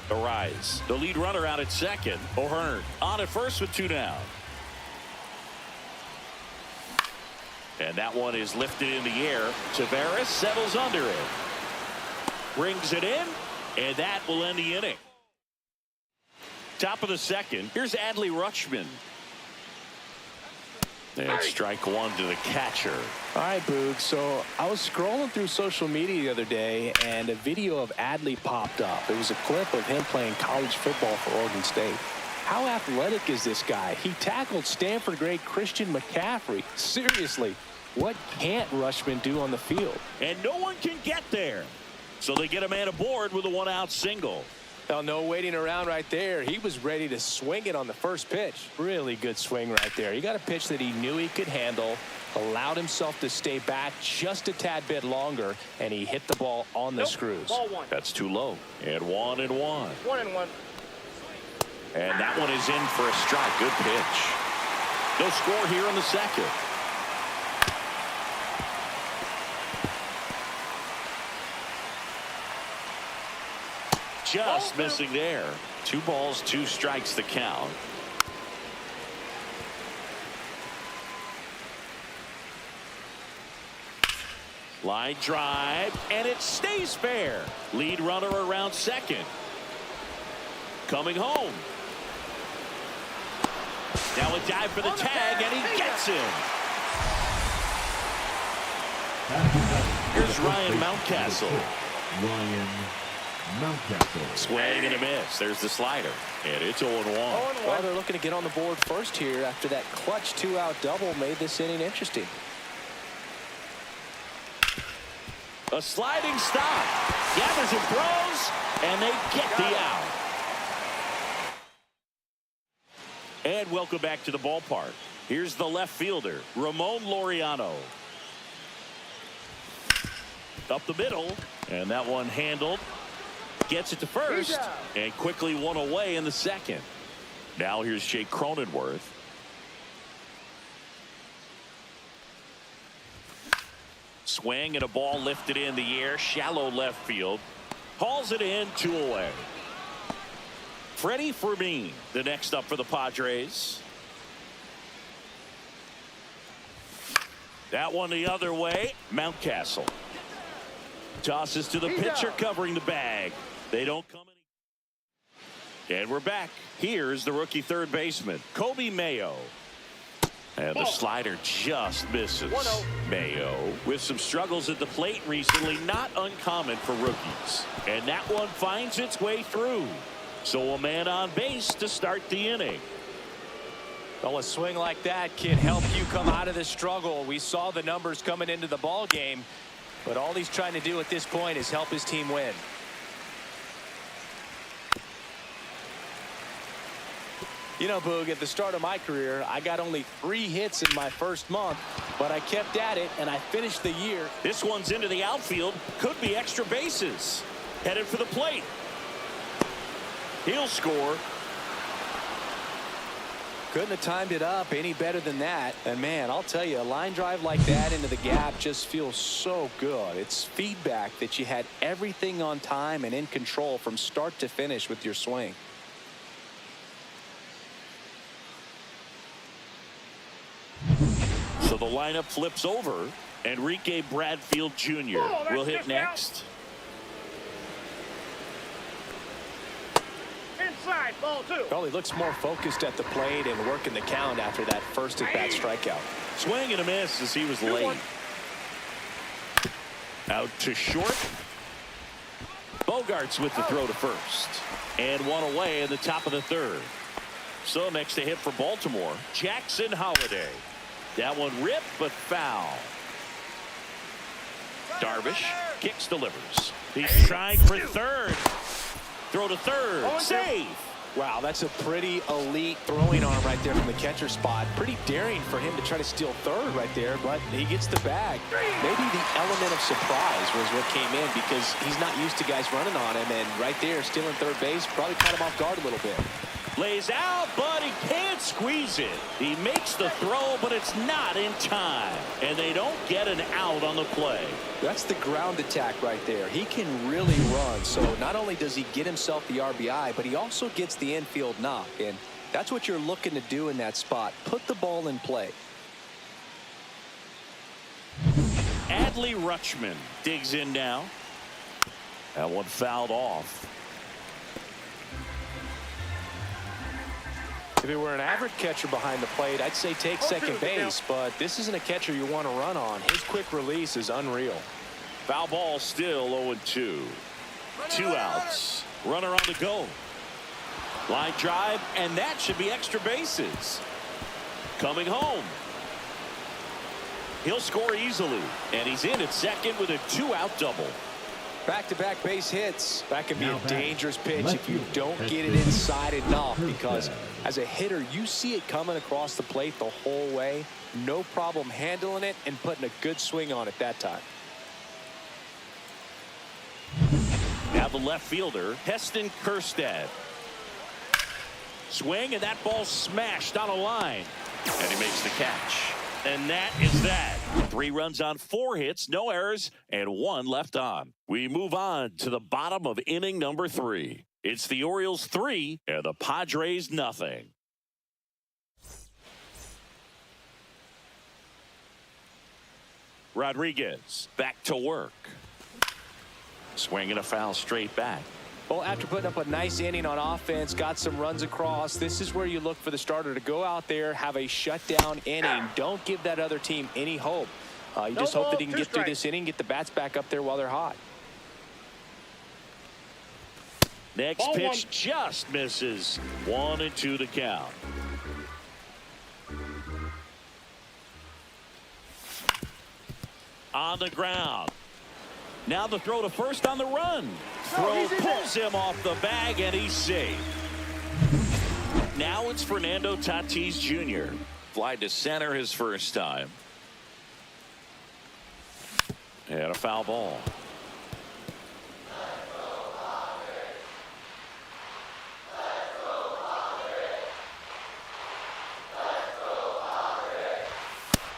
Arraez, the lead runner, out at second. O'Hearn on at first with 2 down. And that one is lifted in the air. Taveras settles under it. Brings it in, and that will end the inning. Top of the second. Here's Adley Rutschman. And strike 1 to the catcher. All right, Boog. So I was scrolling through social media the other day, and a video of Adley popped up. It was a clip of him playing college football for Oregon State. How athletic is this guy? He tackled Stanford great Christian McCaffrey. Seriously, what can't Rutschman do on the field? And no one can get there. So they get a man aboard with a 1-out single. Well, no waiting around right there. He was ready to swing it on the first pitch. Really good swing right there. He got a pitch that he knew he could handle, allowed himself to stay back just a tad bit longer, and he hit the ball on the screws. Ball 1. That's too low. And 1-1. 1-1. And that one is in for a strike. Good pitch. No score here in the second. Just missing there. 2 balls, 2 strikes the count. Line drive, and it stays fair. Lead runner around second. Coming home. Now a dive for the tag, and he gets him. Here's Ryan Mountcastle. Ryan Mountcastle. Swing and a miss. There's the slider. And it's 0-1. Well, they're looking to get on the board first here after that clutch 2-out double made this inning interesting. A sliding stop. Gathers and throws, and they get the out. And welcome back to the ballpark. Here's the left fielder, Ramon Laureano. Up the middle, and that one handled. Gets it to first, and quickly 1 away in the second. Now here's Jake Cronenworth. Swing and a ball lifted in the air, shallow left field. Hauls it in, 2 away. Freddy Fermin, the next up for the Padres. That one the other way. Mountcastle tosses to the pitcher covering the bag. They don't come any. And we're back. Here's the rookie third baseman, Kobe Mayo. And the slider just misses. Mayo with some struggles at the plate recently, not uncommon for rookies. And that one finds its way through. So a man on base to start the inning. Well, a swing like that can help you come out of the struggle. We saw the numbers coming into the ball game, but all he's trying to do at this point is help his team win. You know, Boog, at the start of my career, I got only 3 hits in my first month, but I kept at it, and I finished the year. This one's into the outfield. Could be extra bases. Headed for the plate. He'll score. Couldn't have timed it up any better than that. And, man, I'll tell you, a line drive like that into the gap just feels so good. It's feedback that you had everything on time and in control from start to finish with your swing. So the lineup flips over. Enrique Bradfield Jr. will hit next. Inside, ball 2. Well, he looks more focused at the plate and working the count after that first at-bat strikeout. Swing and a miss as he was late. Out to short. Bogarts with the throw to first. And one away in the top of the third. So next to hit for Baltimore, Jackson Holliday. That one ripped but foul. Darvish kicks, delivers. He's trying for third. Throw to third. Save. Wow, that's a pretty elite throwing arm right there from the catcher spot. Pretty daring for him to try to steal third right there, but he gets the bag. Maybe the element of surprise was what came in because he's not used to guys running on him, and right there, stealing third base probably caught him off guard a little bit. Lays out, but he can't squeeze it. He makes the throw, but it's not in time. And they don't get an out on the play. That's the ground attack right there. He can really run. So not only does he get himself the RBI, but he also gets the infield knock. And that's what you're looking to do in that spot. Put the ball in play. Adley Rutschman digs in now. That one fouled off. If it were an average catcher behind the plate, I'd say take second base, but this isn't a catcher you want to run on. His quick release is unreal. Foul ball still 0-2. 2 outs. Runner on the go. Line drive, and that should be extra bases. Coming home. He'll score easily, and he's in at second with a 2-out double. Back-to-back base hits. That can be a dangerous pitch if you don't get it inside enough, because as a hitter, you see it coming across the plate the whole way. No problem handling it and putting a good swing on it that time. Now the left fielder, Heston Kjerstad. Swing, and that ball smashed on a line. And he makes the catch. And that is that. 3 runs on 4 hits, no errors, and 1 left on. We move on to the bottom of inning number 3. It's the Orioles 3 and the Padres nothing. Rodriguez back to work. Swinging a foul straight back. Well, after putting up a nice inning on offense, got some runs across, this is where you look for the starter to go out there, have a shutdown inning. Don't give that other team any hope. You just hope that he can get through this inning, get the bats back up there while they're hot. Next pitch just misses. 1-2 to count. On the ground. Now the throw to first on the run. Throw pulls him off the bag, and he's safe. Now it's Fernando Tatis Jr. Fly to center his first time. And a foul ball.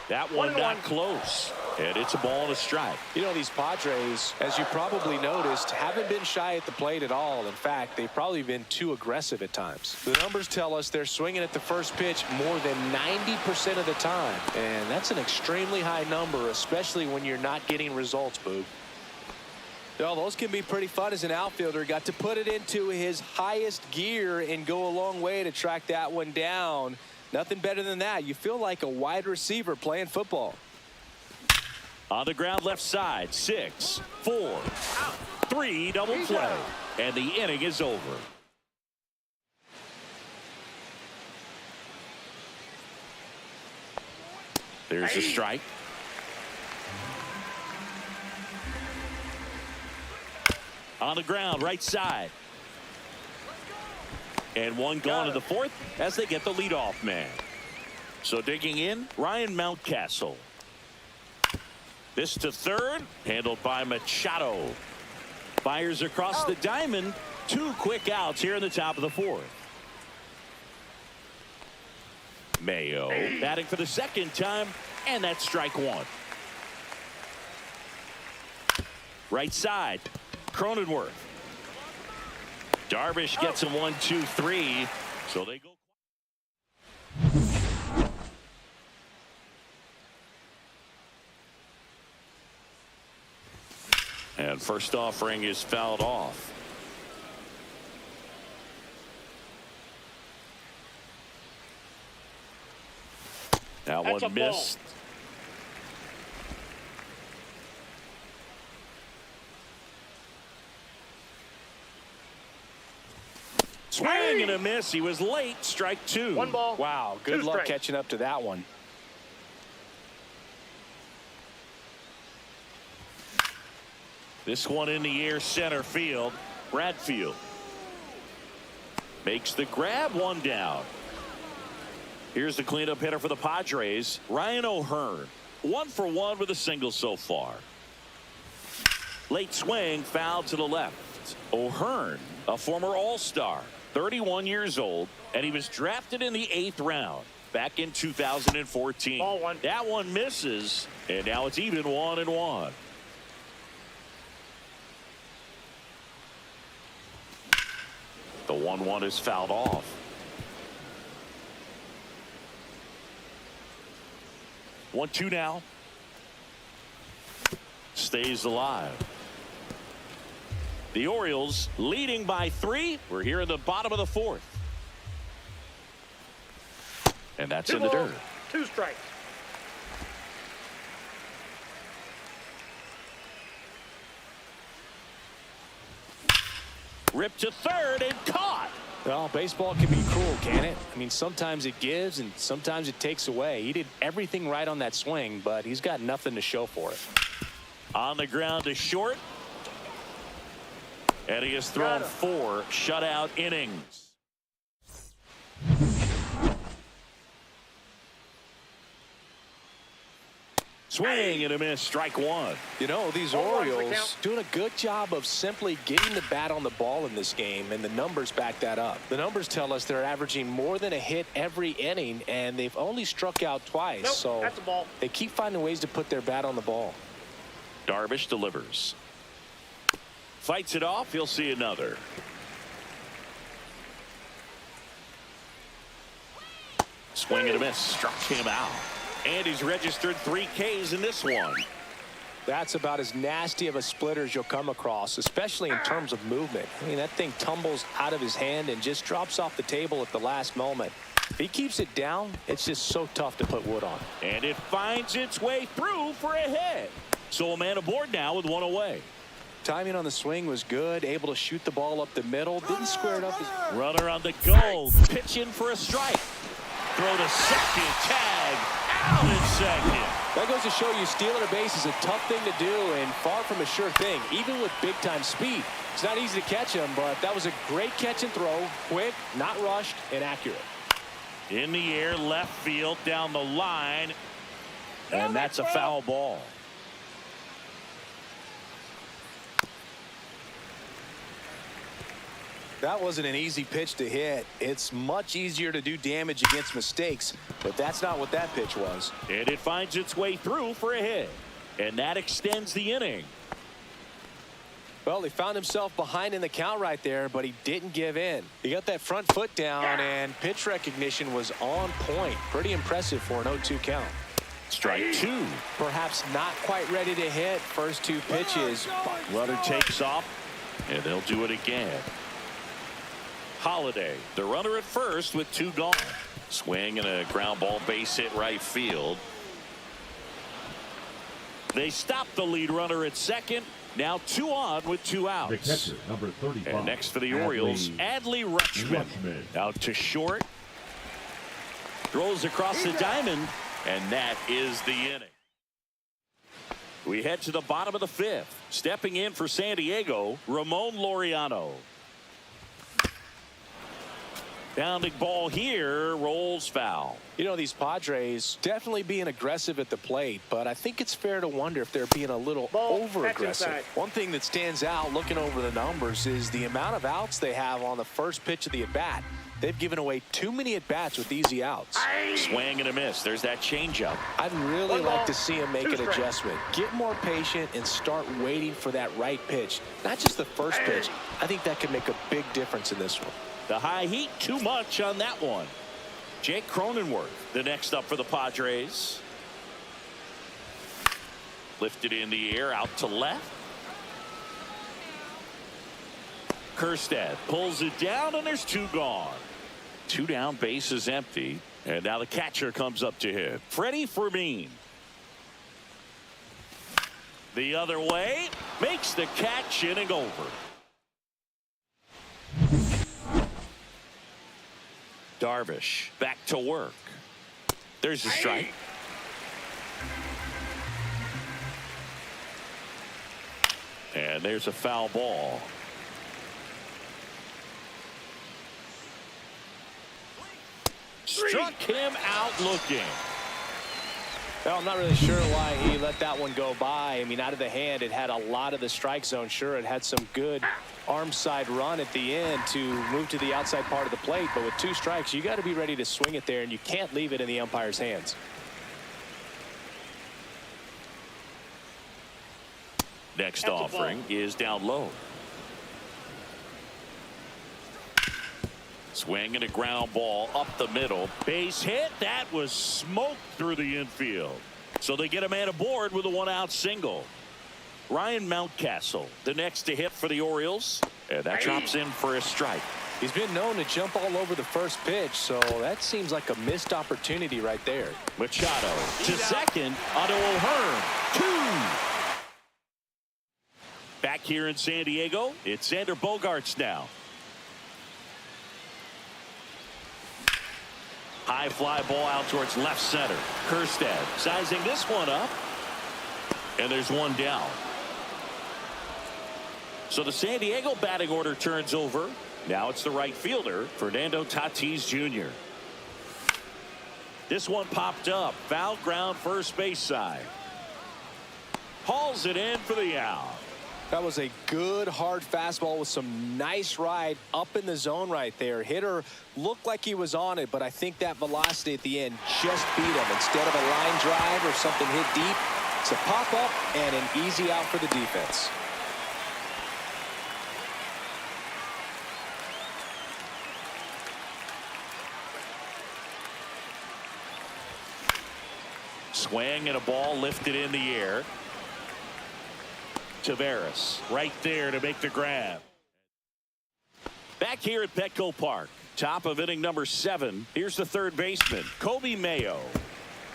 That one not close. And it's a ball and a strike. You know, these Padres, as you probably noticed, haven't been shy at the plate at all. In fact, they've probably been too aggressive at times. The numbers tell us they're swinging at the first pitch more than 90% of the time. And that's an extremely high number, especially when you're not getting results, Boog. Well, those can be pretty fun as an outfielder. Got to put it into his highest gear and go a long way to track that one down. Nothing better than that. You feel like a wide receiver playing football. On the ground left side, 6, 4, 3 double play. And the inning is over. There's a strike. On the ground right side. And one gone to the 4th as they get the leadoff man. So digging in, Ryan Mountcastle. This to third, handled by Machado. Fires across the diamond. 2 quick outs here in the top of the 4th. Mayo batting for the 2nd time, and that's strike 1. Right side, Cronenworth. Darvish gets him 1-2-3, so they go. And first offering is fouled off. That one missed. Swing and a miss. He was late. Strike 2. 1 ball. Wow, good 2 luck strikes. catching up to that one. This one in the air, center field. Bradfield makes the grab, 1 down. Here's the cleanup hitter for the Padres, Ryan O'Hearn. 1 for 1 with a single so far. Late swing, foul to the left. O'Hearn, a former All-Star, 31 years old, and he was drafted in the 8th round back in 2014. Ball 1. That one misses, and now it's even 1-1. The 1-1 is fouled off. One, 2 now. Stays alive. The Orioles leading by 3. We're here in the bottom of the 4th. And that's 2 in the balls, dirt. 2 strikes. Ripped to third and caught. Well, baseball can be cruel, can it? I mean, sometimes it gives and sometimes it takes away. He did everything right on that swing, but he's got nothing to show for it. On the ground to short. And he has thrown 4 shutout innings. Swing and a miss, strike 1. You know, these Home runs that Orioles count. doing a good job of simply getting the bat on the ball in this game, and the numbers back that up. The numbers tell us they're averaging more than a hit every inning, and they've only struck out twice. Nope, so that's a ball. they keep finding ways to put their bat on the ball. Darvish delivers. Fights it off. He'll see another. Swing and a miss. Struck him out. And he's registered 3 Ks in this one. That's about as nasty of a splitter as you'll come across, especially in terms of movement. I mean, that thing tumbles out of his hand and just drops off the table at the last moment. If he keeps it down, it's just so tough to put wood on. And it finds its way through for a hit. So a man aboard now with 1 away. Timing on the swing was good, able to shoot the ball up the middle, didn't square it up. Runner on the go. Pitch in for a strike. Throw to second. Tag. Out in second. That goes to show you stealing a base is a tough thing to do and far from a sure thing, even with big-time speed. It's not easy to catch him, but that was a great catch and throw. Quick, not rushed, and accurate. In the air, left field, down the line. And that's a foul ball. That wasn't an easy pitch to hit. It's much easier to do damage against mistakes, but that's not what that pitch was. And it finds its way through for a hit. And that extends the inning. Well, he found himself behind in the count right there, but he didn't give in. He got that front foot down, and pitch recognition was on point. Pretty impressive for an 0-2 count. Strike 2. Perhaps not quite ready to hit first 2 pitches. Runner takes off, and they'll do it again. Holliday, the runner at first with 2 gone. Swing and a ground ball, base hit right field. They stop the lead runner at second. Now 2 on with 2 outs. The catcher, number 35. And next for the Orioles, Adley Rutschman. Out to short. Throws across the diamond, and that is the inning. We head to the bottom of the 5th. Stepping in for San Diego, Ramon Laureano. Bounding ball here, rolls foul. You know, these Padres definitely being aggressive at the plate, but I think it's fair to wonder if they're being a little over-aggressive. One thing that stands out looking over the numbers is the amount of outs they have on the first pitch of the at-bat. They've given away too many at-bats with easy outs. Swing and a miss. There's that changeup. I'd really like to see him make an adjustment. Get more patient and start waiting for that right pitch. Not just the first pitch. I think that could make a big difference in this one. The high heat, too much on that one. Jake Cronenworth, the next up for the Padres. Lifted in the air, out to left. Kerstad pulls it down, and there's 2 gone. 2 down, base is empty. And now the catcher comes up to hit. Freddy Fermin. The other way, makes the catch, inning over. Darvish back to work. There's a strike. And there's a foul ball. Struck him out looking. Well, I'm not really sure why he let that one go by. I mean, out of the hand, it had a lot of the strike zone. Sure, it had some good arm side run at the end to move to the outside part of the plate. But with 2 strikes, you got to be ready to swing it there, and you can't leave it in the umpire's hands. Next offering is down low. Swing and a ground ball up the middle. Base hit. That was smoked through the infield. So they get a man aboard with a 1-out single. Ryan Mountcastle, the next to hit for the Orioles. And that drops in for a strike. He's been known to jump all over the first pitch, so that seems like a missed opportunity right there. Machado to second. Otto O'Hearn. 2. Back here in San Diego, it's Xander Bogaerts now. High fly ball out towards left center. Kjerstad sizing this one up. And there's one down. So the San Diego batting order turns over. Now it's the right fielder, Fernando Tatis Jr. This one popped up. Foul ground first base side. Hauls it in for the out. That was a good hard fastball with some nice ride up in the zone right there. Hitter looked like he was on it, but I think that velocity at the end just beat him. Instead of a line drive or something hit deep, it's a pop up and an easy out for the defense. Swing and a ball lifted in the air. Taveras right there to make the grab. Back here at Petco Park, top of inning number 7. Here's the third baseman, Kobe Mayo.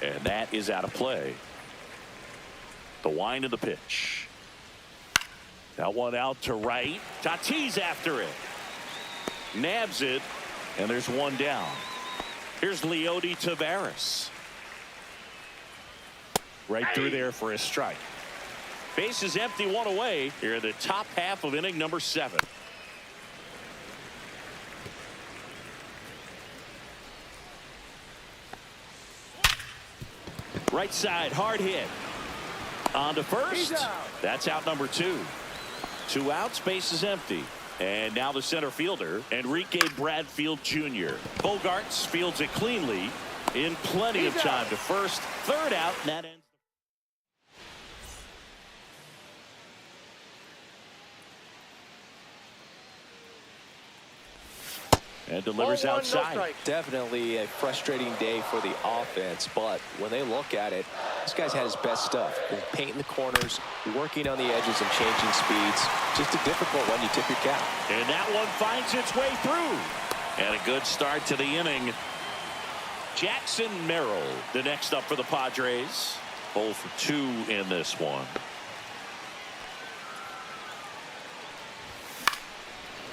And that is out of play. The wind of the pitch. That one out to right. Tatis after it. Nabs it. And there's one down. Here's Leody Taveras. Right through there for a strike. Base is empty, 1 away here in the top half of inning number 7. Right side, hard hit. On to first. That's out number 2. 2 outs, base is empty. And now the center fielder, Enrique Bradfield Jr. Bogaerts fields it cleanly in plenty of time to first. 3rd out, and that ends. And delivers outside. Definitely a frustrating day for the offense, but when they look at it, this guy's had his best stuff. He's painting the corners, working on the edges and changing speeds. Just a difficult one, you tip your cap. And that one finds its way through. And a good start to the inning. Jackson Merrill, the next up for the Padres. 0 for 2 in this one.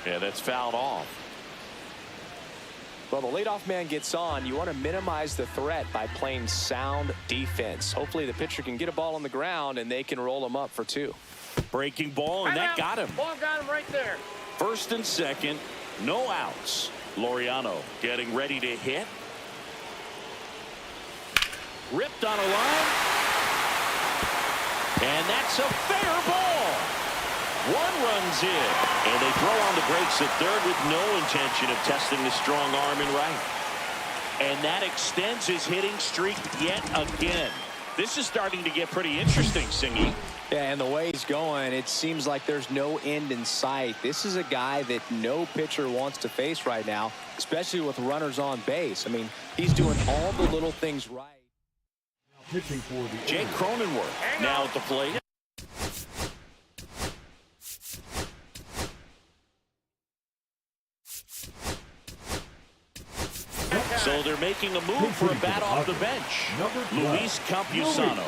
And that's fouled off. Well, the leadoff man gets on. You want to minimize the threat by playing sound defense. Hopefully the pitcher can get a ball on the ground and they can roll him up for 2. Breaking ball, and that got him. Ball got him right there. 1st and 2nd, no outs. Laureano getting ready to hit. Ripped on a line. And that's a fair ball. 1 runs in, and they throw on the brakes at 3rd with no intention of testing the strong arm in right. And that extends his hitting streak yet again. This is starting to get pretty interesting, Singy. Yeah, and the way he's going, it seems like there's no end in sight. This is a guy that no pitcher wants to face right now, especially with runners on base. I mean, he's doing all the little things right. Pitching for the Jake Cronenworth now at the plate. So they're making a move for a bat off the bench. Luis Campusano.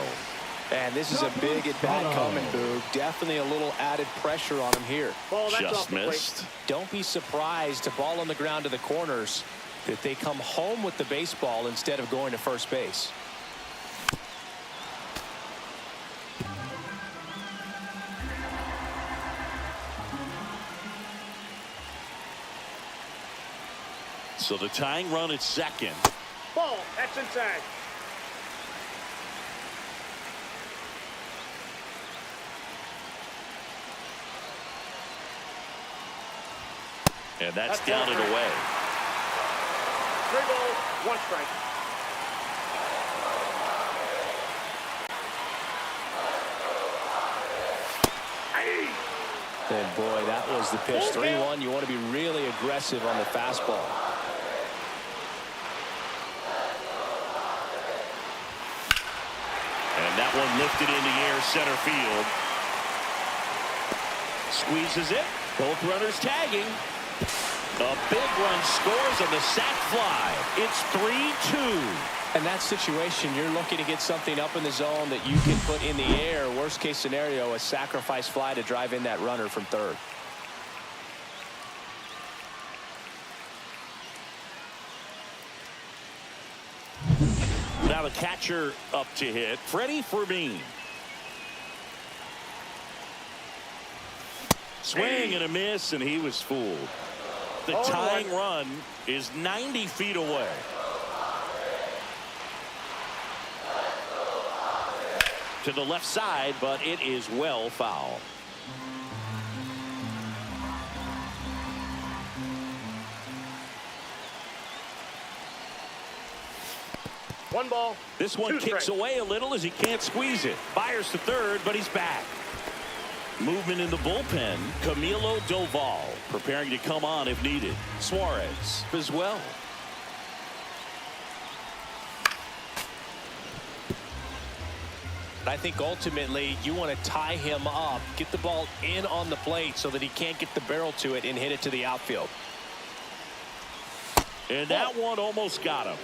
And this is a big at bat coming, Boog. Definitely a little added pressure on him here. Just missed. Don't be surprised to ball on the ground to the corners. that they come home with the baseball instead of going to first base. So the tying run at second. Ball. That's inside. And that's down and away. 3 balls, 1 strike. And boy, that was the pitch. 3-1. You want to be really aggressive on the fastball. And that one lifted in the air, center field. Squeezes it. Both runners tagging. A big run scores on the sac fly. It's 3-2. In that situation, you're looking to get something up in the zone that you can put in the air. Worst case scenario, a sacrifice fly to drive in that runner from third. Now the catcher up to hit, Freddy Fermin. Swing and a miss, and he was fooled. The tying run is 90 feet away. To the left side, but it is well foul. One ball. This one 2 kicks strikes. away a little as he can't squeeze it. Fires to third, but he's back. Movement in the bullpen. Camilo Doval preparing to come on if needed. Suarez as well. I think ultimately you want to tie him up, get the ball in on the plate so that he can't get the barrel to it and hit it to the outfield. And that one almost got him.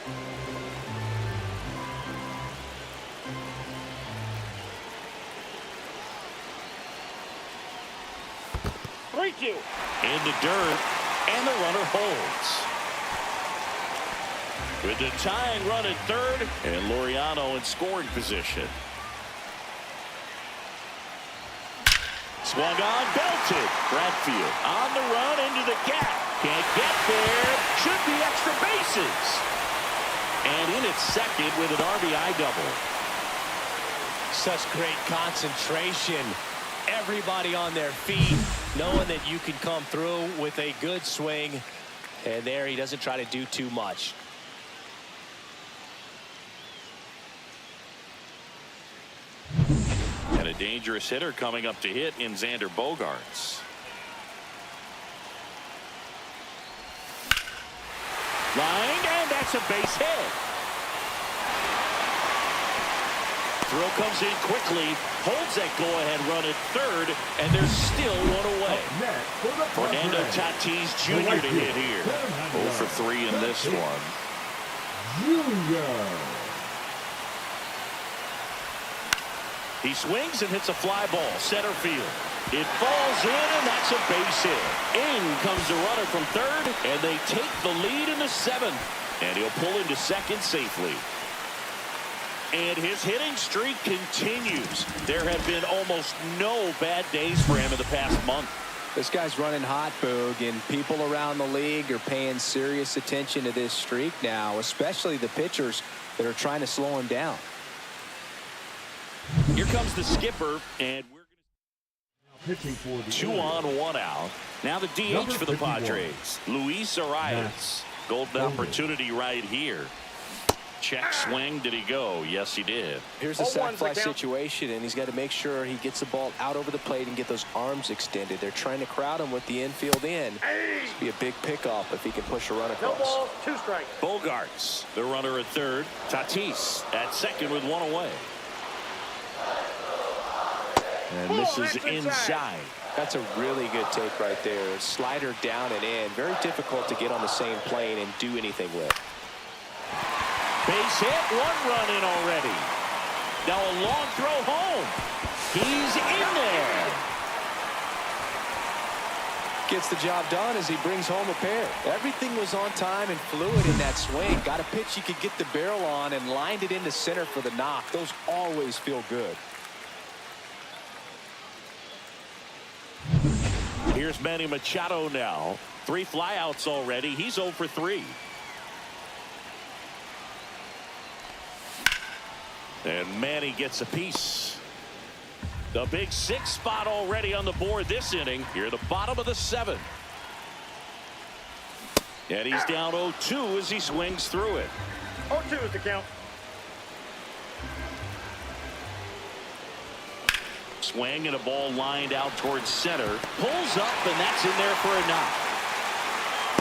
In the dirt, and the runner holds. With the tying run at third, and Laureano in scoring position. Swung on, belted. Bradfield on the run into the gap. Can't get there. Should be extra bases. And in at second with an RBI double. Such great concentration. Everybody on their feet, knowing that you can come through with a good swing. And there he doesn't try to do too much. And a dangerous hitter coming up to hit in Xander Bogaerts. Line, and that's a base hit. Throw comes in quickly, holds that go-ahead run at third, and there's still one away. Fernando Tatis Jr. to hit here. 0 for 3 in this one. He swings and hits a fly ball, center field. It falls in, and that's a base hit. In comes the runner from third, and they take the lead in the 7th. And he'll pull into second safely. And his hitting streak continues. There have been almost no bad days for him in the past month. This guy's running hot, Boog, and people around the league are paying serious attention to this streak now, especially the pitchers that are trying to slow him down. Here comes the skipper, and we're Pitching for the 2 on, 1 out. Now the DH for the Padres, Luis Arraez. Golden opportunity right here. Check swing. Did he go? Yes, he did. Here's a sac fly situation, and he's got to make sure he gets the ball out over the plate and get those arms extended. They're trying to crowd him with the infield in. It'll be a big pickoff if he can push a run across. No ball, 2 strikes. Bogaerts, the runner at third. Tatis at second with 1 away. And this is inside. That's a really good take right there. Slider down and in. Very difficult to get on the same plane and do anything with. Base hit, 1 run in already. Now a long throw home. He's in there. gets the job done as he brings home a pair. Everything was on time and fluid in that swing. Got a pitch he could get the barrel on and lined it into center for the knock. Those always feel good. Here's Manny Machado now. 3 flyouts already. He's 0 for 3. And Manny gets a piece. The big 6 spot already on the board this inning. Here at the bottom of the 7th. And he's down 0-2 as he swings through it. 0-2 is the count. Swing and a ball lined out towards center. Pulls up, and that's in there for a knock.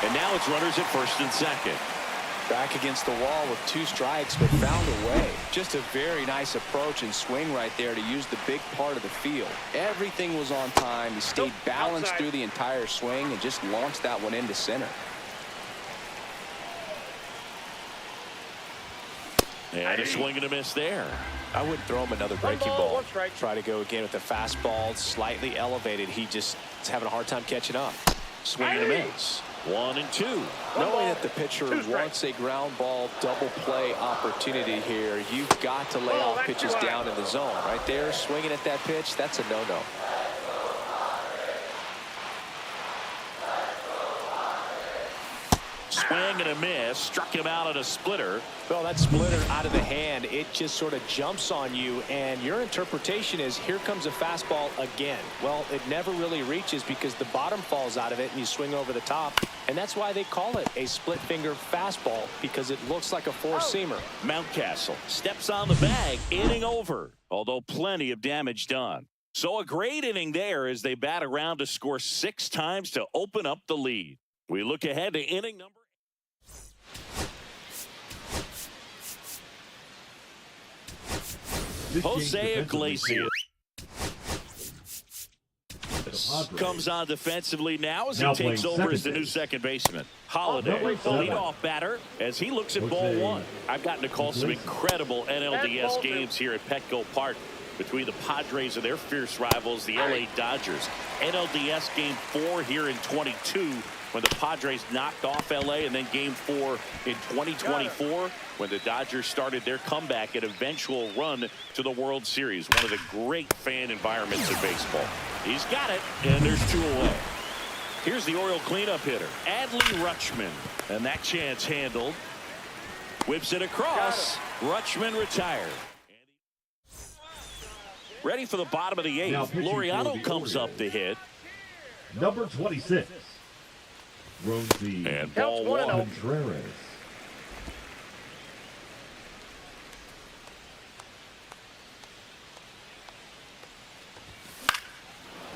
And now it's runners at first and second. Back against the wall with 2 strikes, but found a way. Just a very nice approach and swing right there to use the big part of the field. Everything was on time. He stayed balanced through the entire swing and just launched that one into center. And a swing and a miss there. I wouldn't throw him another breaking ball. 1 strike. Try to go again with the fastball slightly elevated. He just is having a hard time catching up. Swing and a miss. 1-2. Knowing that the pitcher wants a ground ball double play opportunity here, you've got to lay off pitches down in the zone. Right there, swinging at that pitch, that's a no-no. Swing and a miss. Struck him out at a splitter. Well, that splitter out of the hand, it just sort of jumps on you, and your interpretation is, here comes a fastball again. Well, it never really reaches because the bottom falls out of it and you swing over the top, and that's why they call it a split finger fastball, because it looks like a four-seamer. Mountcastle steps on the bag. Inning over, although plenty of damage done. So a great inning there as they bat around to score 6 times to open up the lead. We look ahead to inning number. Jose Iglesias comes on defensively now as he takes over as the new second baseman. Holliday, the leadoff batter, as he looks at ball 1. I've gotten to call some incredible NLDS games here at Petco Park between the Padres and their fierce rivals, the LA Dodgers. NLDS game 4 here in 22 when the Padres knocked off LA, and then game 4 in 2024 when the Dodgers started their comeback and eventual run to the World Series. One of the great fan environments in baseball. He's got it, and there's 2 away. Here's the Oriole cleanup hitter, Adley Rutschman, and that chance handled. Whips it across. Rutschman retired. Ready for the bottom of the 8th. Laureano comes up to hit. Number 26. Rosie. And ball 1. Arraez.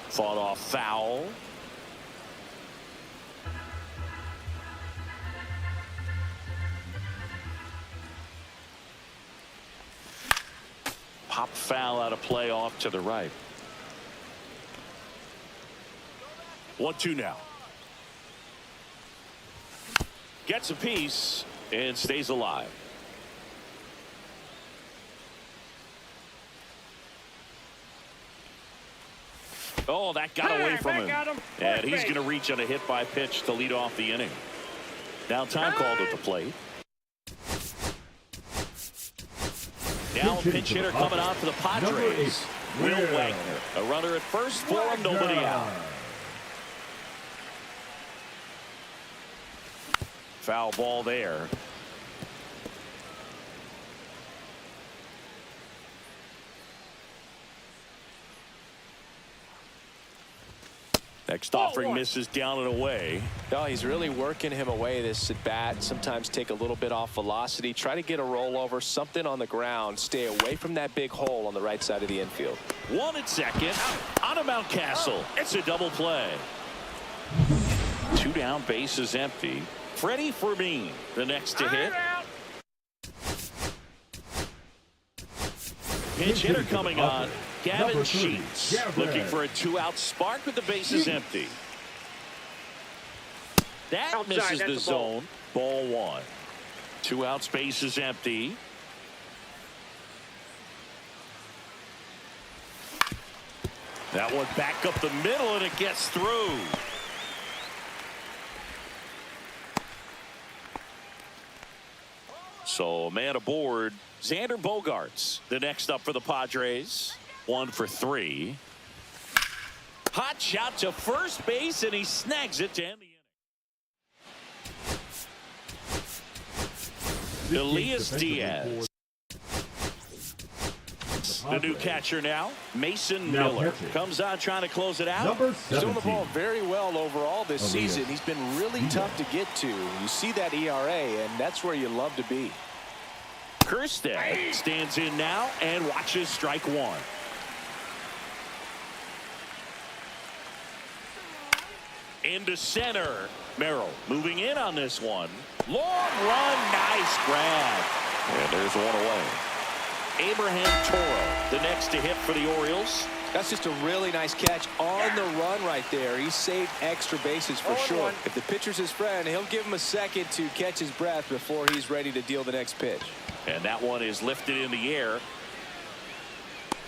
Fought off foul. Pop foul out of play off to the right. 1-2 now. Gets a piece and stays alive. Oh, that got away from him. And he's going to reach on a hit by pitch to lead off the inning. Now time called at the plate. Now a pinch hitter coming out for the Padres. Will Wagner. A runner at first for him, nobody out. Foul ball there. Next offering misses down and away. No, he's really working him away this at bat. Sometimes take a little bit off velocity. Try to get a rollover, something on the ground. Stay away from that big hole on the right side of the infield. 1 at second. On to Mountcastle. It's a double play. 2 down, bases empty. Freddy Fermin, the next to hit. Pinch hitter coming on. Gavin Sheets looking for a 2-out spark with the bases empty. That misses the zone. Ball 1. 2 outs, bases empty. That one back up the middle, and it gets through. So man aboard. Xander Bogaerts, the next up for the Padres. 1 for 3. Hot shot to first base, and he snags it to end the inning. Elias Diaz. The new catcher now, Mason Miller, comes on trying to close it out. He's doing the ball very well overall this season. He's been really tough to get to. You see that ERA, and that's where you love to be. Kjerstad stands in now and watches strike 1. Into center. Merrill moving in on this one. Long run, nice grab. And there's one away. Abraham Toro, the next to hit for the Orioles. That's just a really nice catch on the run right there. He saved extra bases for sure. If the pitcher's his friend, he'll give him a second to catch his breath before he's ready to deal the next pitch. And that one is lifted in the air.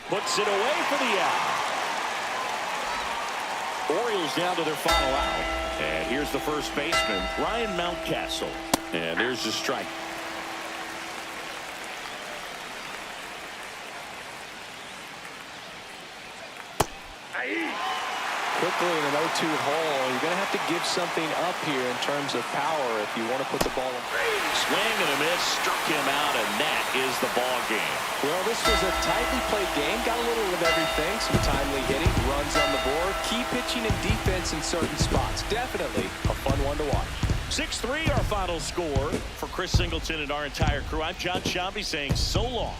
Puts it away for the out. Orioles down to their final out. And here's the first baseman, Ryan Mountcastle. And there's the strike. Quickly in an 0-2 hole, you're going to have to give something up here in terms of power if you want to put the ball in. Swing and a miss, struck him out, and that is the ball game. Well, this was a tightly played game. Got a little of everything. Some timely hitting, runs on the board, key pitching and defense in certain spots. Definitely a fun one to watch. 6-3 our final score. For Chris Singleton and our entire crew, I'm John Shambi saying so long.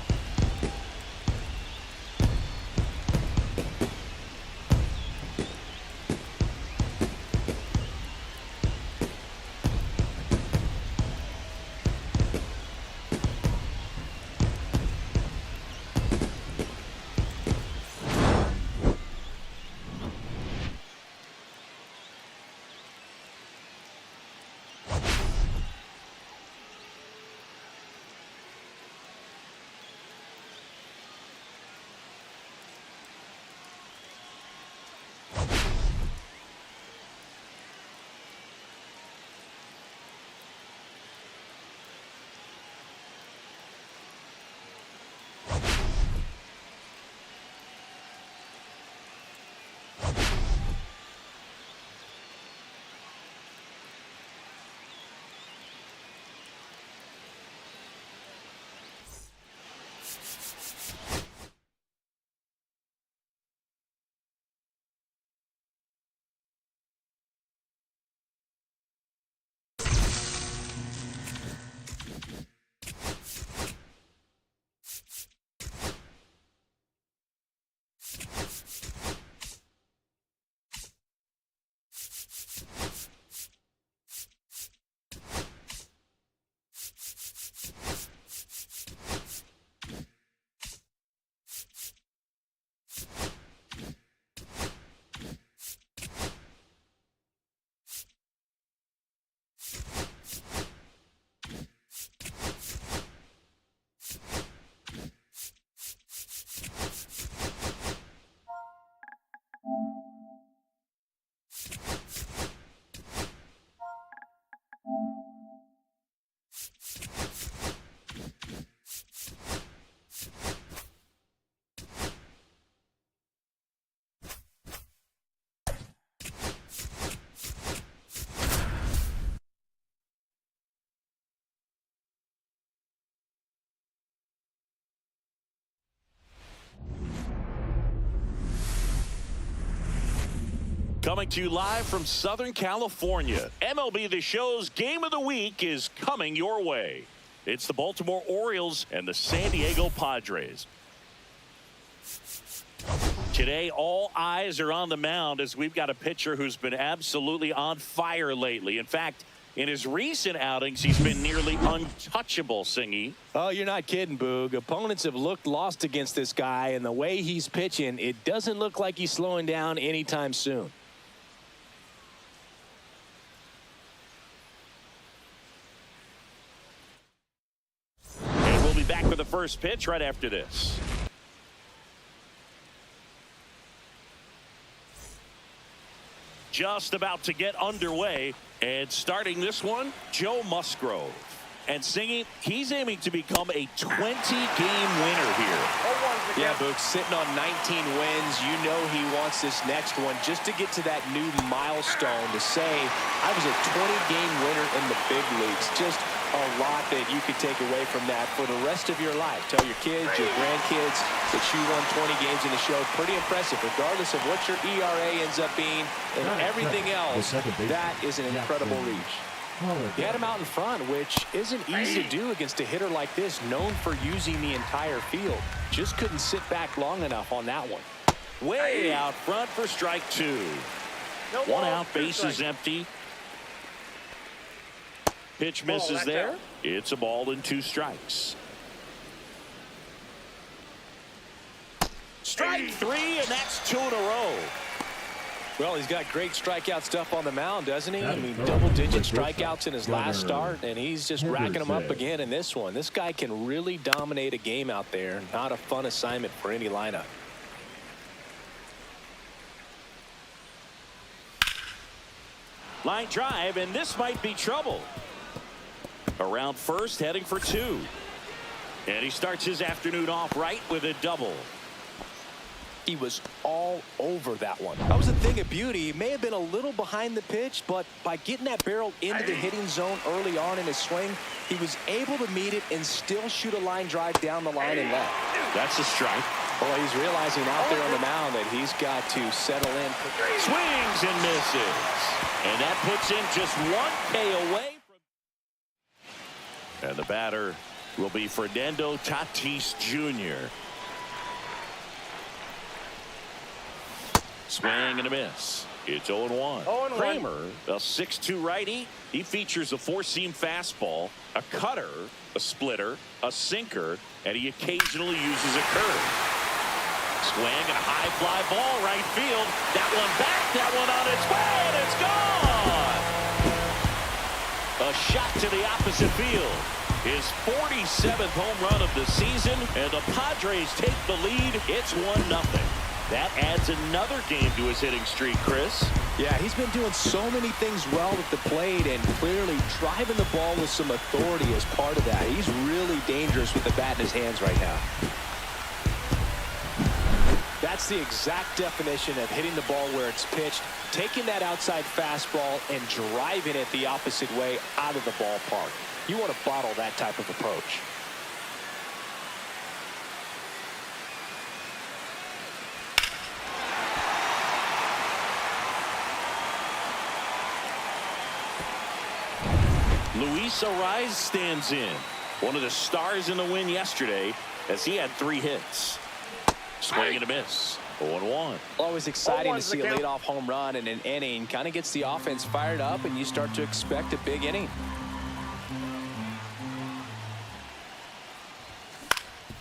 Coming to you live from Southern California, MLB The Show's Game of the Week is coming your way. It's the Baltimore Orioles and the San Diego Padres. Today, all eyes are on the mound as we've got a pitcher who's been absolutely on fire lately. In fact, in his recent outings, he's been nearly untouchable, Singy. Oh, you're not kidding, Boog. Opponents have looked lost against this guy, and the way he's pitching, it doesn't look like he's slowing down anytime soon. And we'll be back with the first pitch right after this. Just about to get underway, and starting this one, Joe Musgrove. And singing, he's aiming to become a 20-game winner here. Yeah, Book, sitting on 19 wins. You know he wants this next one just to get to that new milestone to say, I was a 20-game winner in the big leagues. Just a lot that you could take away from that for the rest of your life. Tell your kids, your grandkids that you won 20 games in the show. Pretty impressive, regardless of what your ERA ends up being and everything else. That is an incredible reach. He had him out in front, which isn't easy to do against a hitter like this, known for using the entire field. Just couldn't sit back long enough on that one. Way out front for strike 2. One out, bases empty. Pitch misses there. It's a ball and 2 strikes. Strike 3, and that's 2 in a row. Well, he's got great strikeout stuff on the mound, doesn't he? I mean, double-digit strikeouts in his last start, and he's just racking them up again in this one. This guy can really dominate a game out there. Not a fun assignment for any lineup. Line drive, and this might be trouble. Around first, heading for 2. And he starts his afternoon off right with a double. He was all over that one. That was a thing of beauty. He may have been a little behind the pitch, but by getting that barrel into the hitting zone early on in his swing, he was able to meet it and still shoot a line drive down the line and left. That's a strike. Well, he's realizing out there on the mound that he's got to settle in. Swings and misses. And that puts him just 1 K away from. And the batter will be Fernando Tatis Jr. Swing and a miss. It's 0-1. Kramer, a 6'2 righty. He features a 4-seam fastball, a cutter, a splitter, a sinker, and he occasionally uses a curve. Swing and a high fly ball right field. That one back, that one on its way, and it's gone. A shot to the opposite field. His 47th home run of the season, and the Padres take the lead. It's 1-0. That adds another game to his hitting streak, Chris. Yeah, he's been doing so many things well at the plate and clearly driving the ball with some authority as part of that. He's really dangerous with the bat in his hands right now. That's the exact definition of hitting the ball where it's pitched, taking that outside fastball and driving it the opposite way out of the ballpark. You want to bottle that type of approach. Arraez stands in. One of the stars in the win yesterday as he had 3 hits. Swing and a miss. 0-1. Always exciting to see a leadoff home run in an inning. Kind of gets the offense fired up and you start to expect a big inning.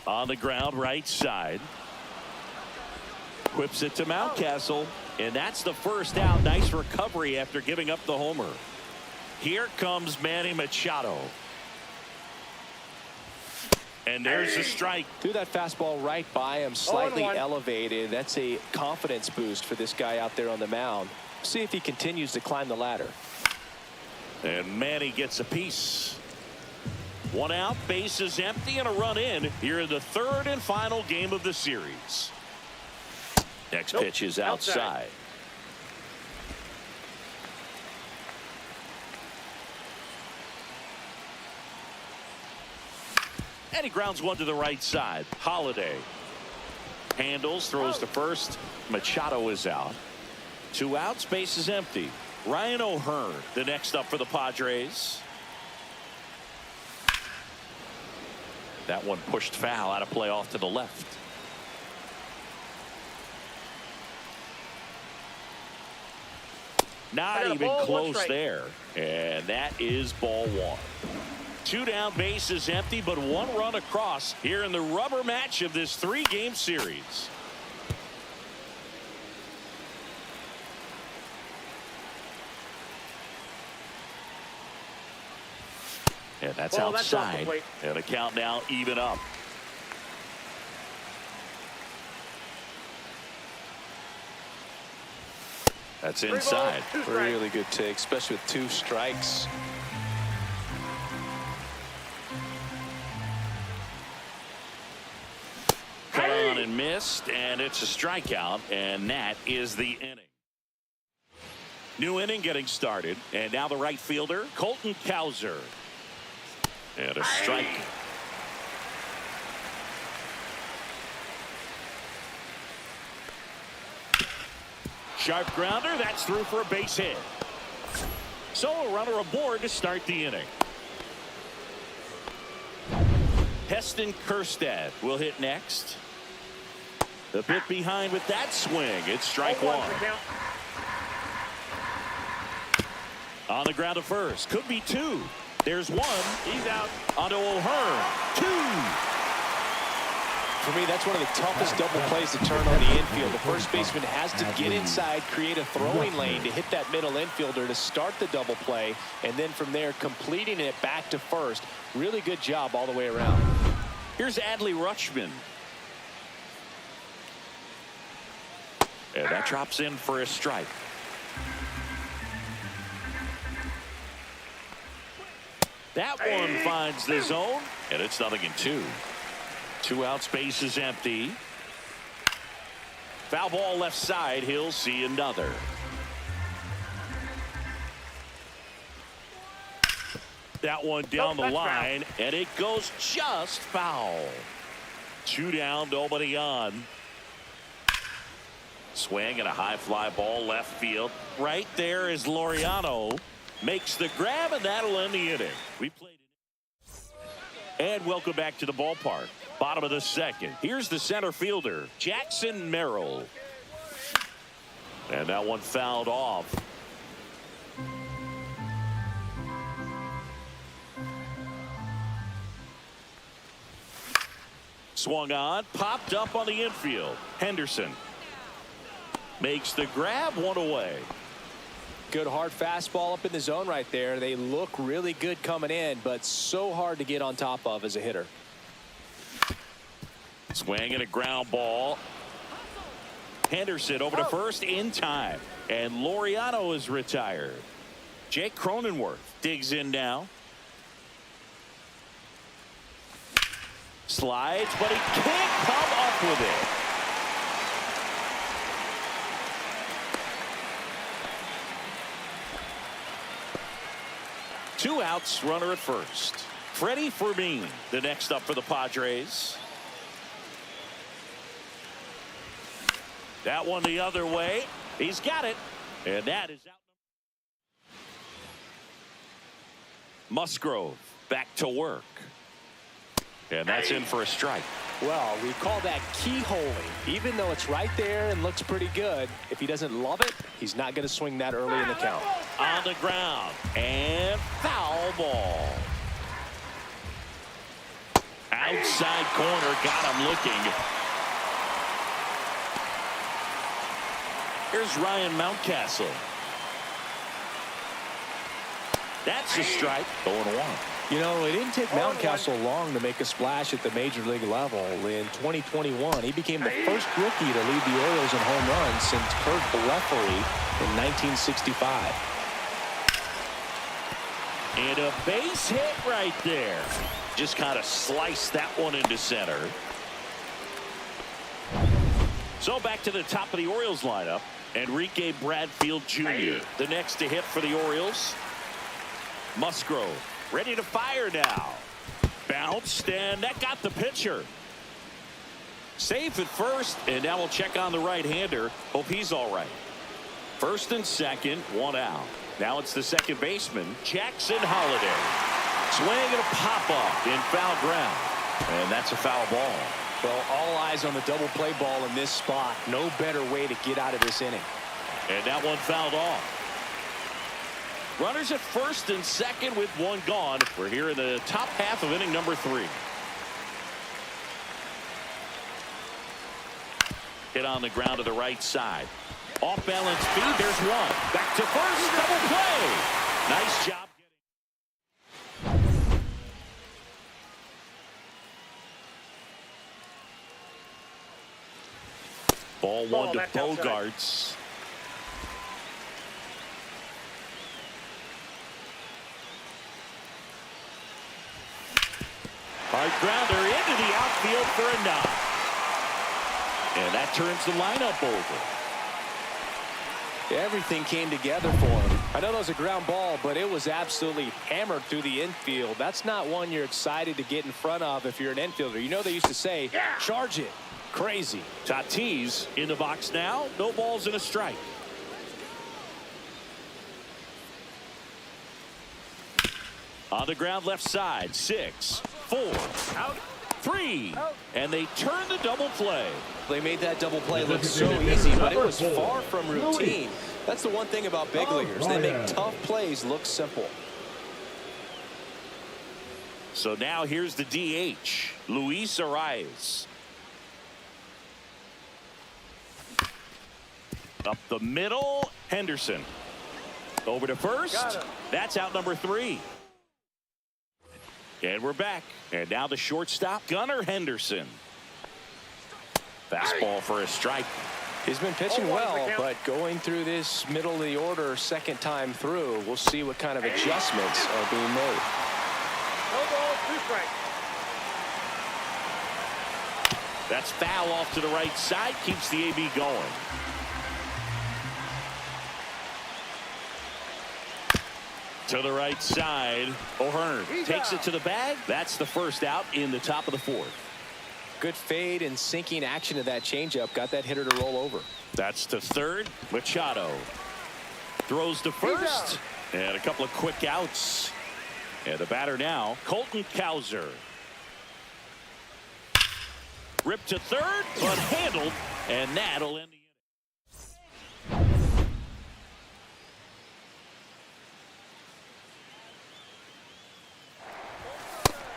On the ground, right side. Whips it to Mountcastle, and that's the first out. Nice recovery after giving up the homer. Here comes Manny Machado. And there's a strike. Threw that fastball right by him, slightly elevated. That's a confidence boost for this guy out there on the mound. See if he continues to climb the ladder. And Manny gets a piece. 1 out, bases empty, and a run in here in the 3rd and final game of the series. Next pitch is outside. And he grounds one to the right side. Holliday handles, throws to first. Machado is out. 2 outs, base is empty. Ryan O'Hearn, the next up for the Padres. That one pushed foul, out of play off to the left. Not even close there. And that is ball 1. 2 down, base is empty, but 1 run across here in the rubber match of this 3-game series. And that's outside. And the count now even up. That's inside. Really good take, especially with 2 strikes. swung and missed, and it's a strikeout, and that is the inning. New inning getting started, and now the right fielder, Colton Cowser. And a strike. Sharp grounder, that's through for a base hit. So a runner aboard to start the inning. Heston Kjerstad will hit next. The bit behind with that swing. It's strike one. On the ground to first. Could be two. There's one. He's out. Onto O'Hearn. Two. For me, that's one of the toughest double plays to turn on the infield. The first baseman has to get inside, create a throwing lane to hit that middle infielder to start the double play, and then from there completing it back to first. Really good job all the way around. Here's Adley Rutschman. And that drops in for a strike. That one finds the zone, and it's 0-2. 2 outs, base is empty. Foul ball left side. He'll see another. That one down the line, and it goes just foul. 2 down, nobody on. Swing and a high fly ball left field. Right there is Laureano. Makes the grab, and that'll end the inning. We played it. And welcome back to the ballpark. Bottom of the second. Here's the center fielder, Jackson Merrill. And that one fouled off. Swung on, popped up on the infield. Henderson makes the grab, one away. Good hard fastball up in the zone right there. They look really good coming in, but so hard to get on top of as a hitter. Swing and a ground ball. Henderson over to first in time, and Laureano is retired. Jake Cronenworth digs in now. Slides, but he can't come up with it. Two outs, runner at first. Freddy Fermin, the next up for the Padres. That one the other way. He's got it. And that is out. Musgrove back to work. And that's in for a strike. Well, we call that keyholing. Even though it's right there and looks pretty good, if he doesn't love it, he's not going to swing that early in the count. On the ground. And foul ball. Outside corner. Got him looking. Here's Ryan Mountcastle. That's a strike. 0-1. You know, it didn't take Mountcastle long to make a splash at the major league level. In 2021, he became the first rookie to lead the Orioles in home runs since Kurt Blefary in 1965. And a base hit right there. Just kind of sliced that one into center. So back to the top of the Orioles lineup. Enrique Bradfield Jr. the next to hit for the Orioles. Musgrove ready to fire now. Bounced, and that got the pitcher. Safe at first, and now we'll check on the right-hander. Hope he's all right. First and second, 1 out. Now it's the second baseman, Jackson Holliday. Swing and a pop-up in foul ground. And that's a foul ball. Well, all eyes on the double play ball in this spot. No better way to get out of this inning. And that one fouled off. Runners at first and second with 1 gone. We're here in the top half of inning number 3. Hit on the ground to the right side. Off balance feed. There's one. Back to first. Double play. Nice job. Ball 1 to Bogarts. Hard grounder into the outfield for a knock. And that turns the lineup over. Everything came together for him. I know that was a ground ball, but it was absolutely hammered through the infield. That's not one you're excited to get in front of if you're an infielder. You know they used to say, charge it. Crazy. Tatis in the box now. No balls and a strike. On the ground left side. 6, 4, out, 3. And they turn the double play. They made that double play look so easy, but it was far from routine. That's the one thing about big leaguers. They make tough plays look simple. So now here's the DH, Luis Arraez. Up the middle, Henderson. Over to first. That's out number 3. And we're back. And now the shortstop, Gunnar Henderson. Fastball for a strike. He's been pitching well, but going through this middle of the order second time through, we'll see what kind of adjustments are being made. No balls, 2 strikes. That's foul off to the right side. Keeps the AB going. To the right side. O'Hearn takes it to the bag. That's the first out in the top of the 4th. Good fade and sinking action to that changeup. Got that hitter to roll over. That's to third. Machado throws to first. And a couple of quick outs. And the batter now, Colton Cowser. Ripped to third, but handled. And that'll end the inning.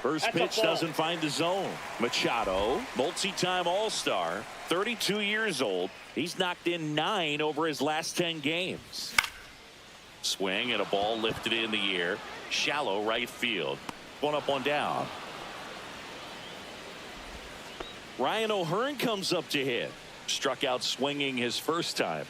First pitch doesn't find the zone. Machado, multi-time All-Star, 32 years old. He's knocked in 9 over his last 10 games. Swing and a ball lifted in the air. Shallow right field. 1 up, 1 down. Ryan O'Hearn comes up to hit. Struck out swinging his first time.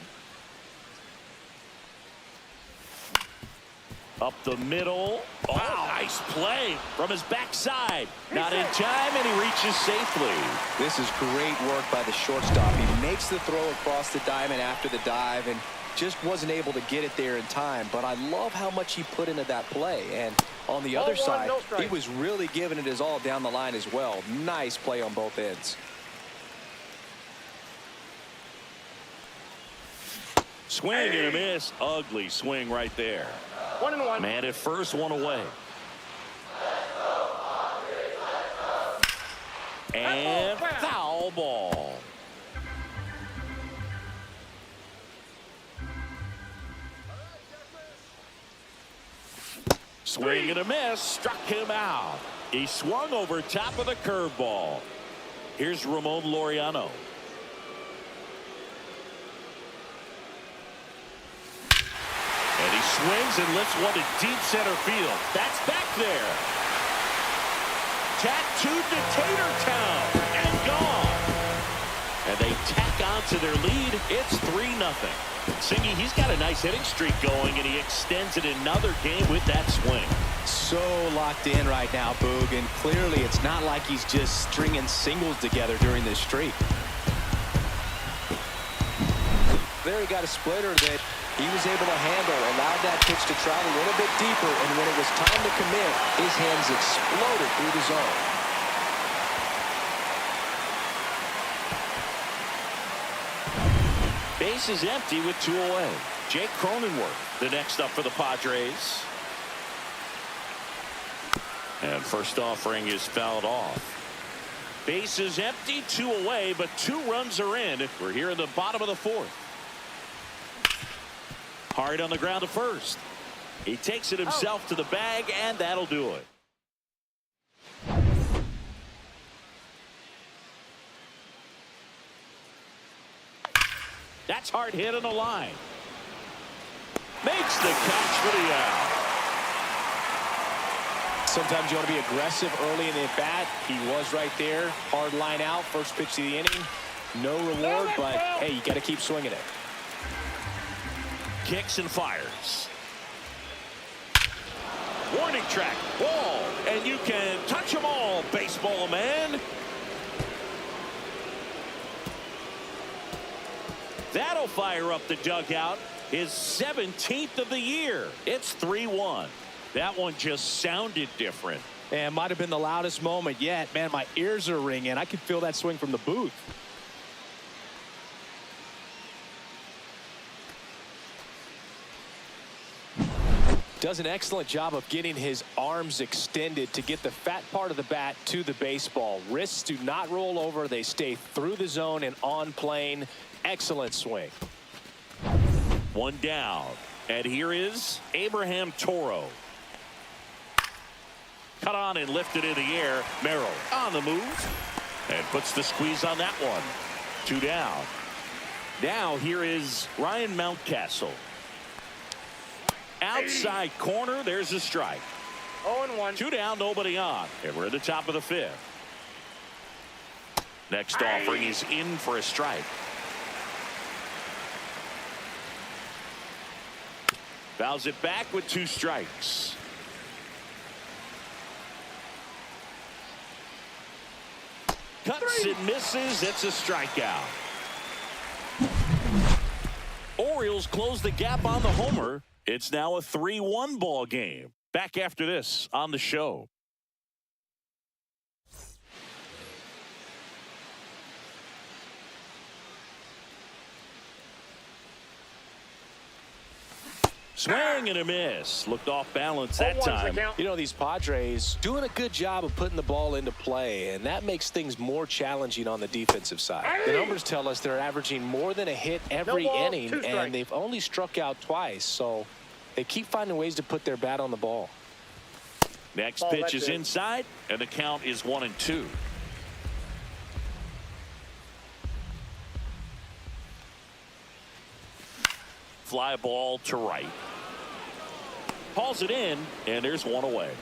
Up the middle. Oh, nice play from his backside. Not in time, and he reaches safely. This is great work by the shortstop. He makes the throw across the diamond after the dive and just wasn't able to get it there in time. But I love how much he put into that play. And on the other side, he was really giving it his all down the line as well. Nice play on both ends. Swing and a miss. Ugly swing right there. 1-1. Man at first, 1 away. And foul ball. Swing and a miss. Struck him out. He swung over top of the curveball. Here's Ramon Laureano. And he swings and lifts one to deep center field. That's back there. Tattooed to Tatertown and gone. And they tack on to their lead. It's 3-0. Singy, he's got a nice hitting streak going, and he extends it another game with that swing. So locked in right now, Boog, and clearly it's not like he's just stringing singles together during this streak. There he got a splitter that he was able to handle, allowed that pitch to travel a little bit deeper, and when it was time to commit, his hands exploded through the zone. Base is empty with 2 away. Jake Cronenworth, the next up for the Padres. And first offering is fouled off. Base is empty, 2 away, but 2 runs are in. We're here in the bottom of the 4th. Hard on the ground to first. He takes it himself to the bag, and that'll do it. That's hard hit on the line. Makes the catch for the out. Sometimes you want to be aggressive early in the at-bat. He was right there. Hard line out. First pitch of the inning. No reward, but, hey, you got to keep swinging it. Kicks and fires. Warning track. Ball. And you can touch them all, baseball man. That'll fire up the dugout. His 17th of the year. It's 3-1. That one just sounded different. And might have been the loudest moment yet. Man, my ears are ringing. I can feel that swing from the booth. Does an excellent job of getting his arms extended to get the fat part of the bat to the baseball. Wrists do not roll over. They stay through the zone and on plane. Excellent swing. One down. And here is Abraham Toro. Cut on and lifted in the air. Merrill on the move. And puts the squeeze on that one. 2 down. Now here is Ryan Mountcastle. Outside corner. There's a strike. 0-1. 2 down, nobody on. And we're at the top of the 5th. Next offering is in for a strike. Fouls it back with 2 strikes. Cuts and misses. It's a strikeout. Orioles close the gap on the homer. It's now a 3-1 ball game. Back after this on the show. Swing and a miss. Looked off balance that time. You know, these Padres doing a good job of putting the ball into play, and that makes things more challenging on the defensive side. The numbers tell us they're averaging more than a hit every inning, and they've only struck out twice, so they keep finding ways to put their bat on the ball. Next pitch is inside, and the count is 1-2. Fly ball to right. Hauls it in, and there's one away.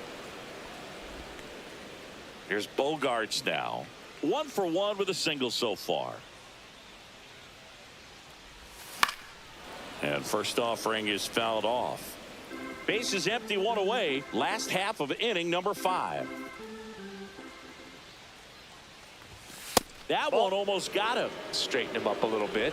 Here's Bogarts now. 1 for 1 with a single so far. And first offering is fouled off. Base is empty, 1 away. Last half of inning number 5. That one almost got him. Straighten him up a little bit.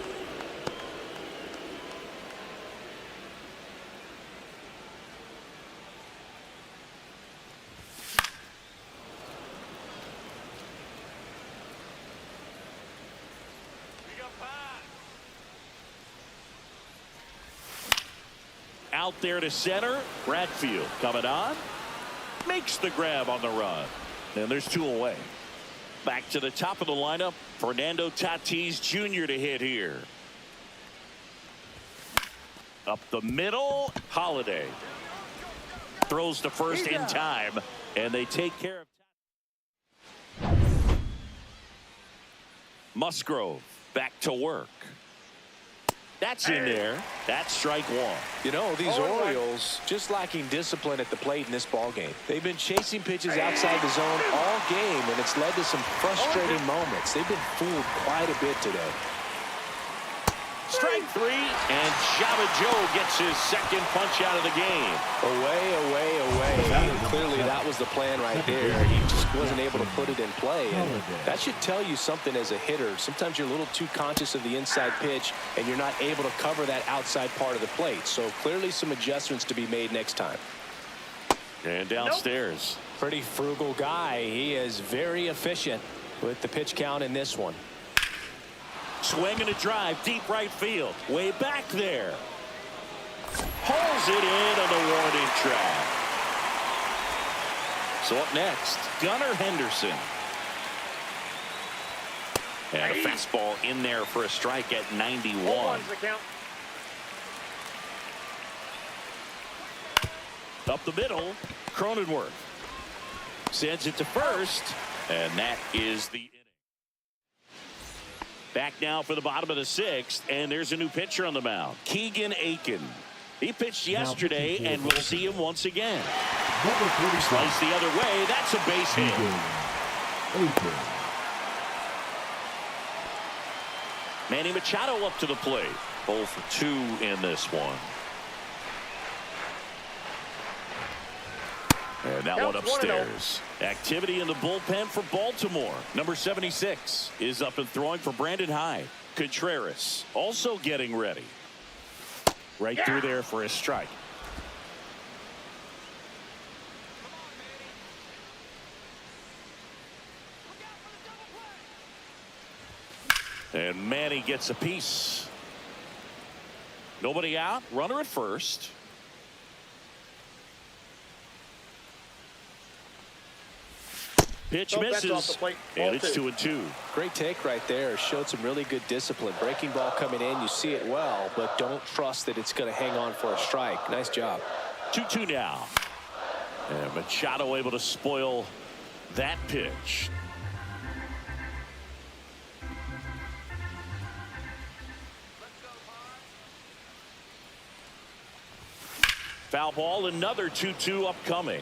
Out there to center. Bradfield coming on. Makes the grab on the run. And there's 2 away. Back to the top of the lineup. Fernando Tatis Jr. to hit here. Up the middle. Holliday. Throws to first in time. And they take care of Musgrove. Back to work. That's in there. That's strike 1. You know, these Orioles just lacking discipline at the plate in this ball game. They've been chasing pitches outside the zone all game, and it's led to some frustrating moments. They've been fooled quite a bit today. Strike 3, and Java Joe gets his second punch out of the game. Away, away, away. Clearly that was the plan right there. He just wasn't able to put it in play. And that should tell you something as a hitter. Sometimes you're a little too conscious of the inside pitch, and you're not able to cover that outside part of the plate. So clearly some adjustments to be made next time. And downstairs. Pretty frugal guy. He is very efficient with the pitch count in this one. Swing and a drive, deep right field. Way back there. Hauls it in on the warning track. So up next, Gunnar Henderson. And a fastball in there for a strike at 91. Up the middle, Cronenworth sends it to first, and that is the inning. Back now for the bottom of the 6th, and there's a new pitcher on the mound, Keegan Aiken. He pitched yesterday, and we'll see him once again. Slice the other way. That's a base hit. Manny Machado up to the plate. 0 for 2 in this one. And And that one upstairs. Activity in the bullpen for Baltimore. Number 76 is up and throwing for Brandon Hyde. Contreras also getting ready. Right through there for a strike. And Manny gets a piece. Nobody out. Runner at first. Pitch misses. And it's 2-2. Great take right there. Showed some really good discipline. Breaking ball coming in. You see it well, but don't trust that it's going to hang on for a strike. Nice job. 2-2 now. And Machado able to spoil that pitch. Foul ball, another 2-2 upcoming.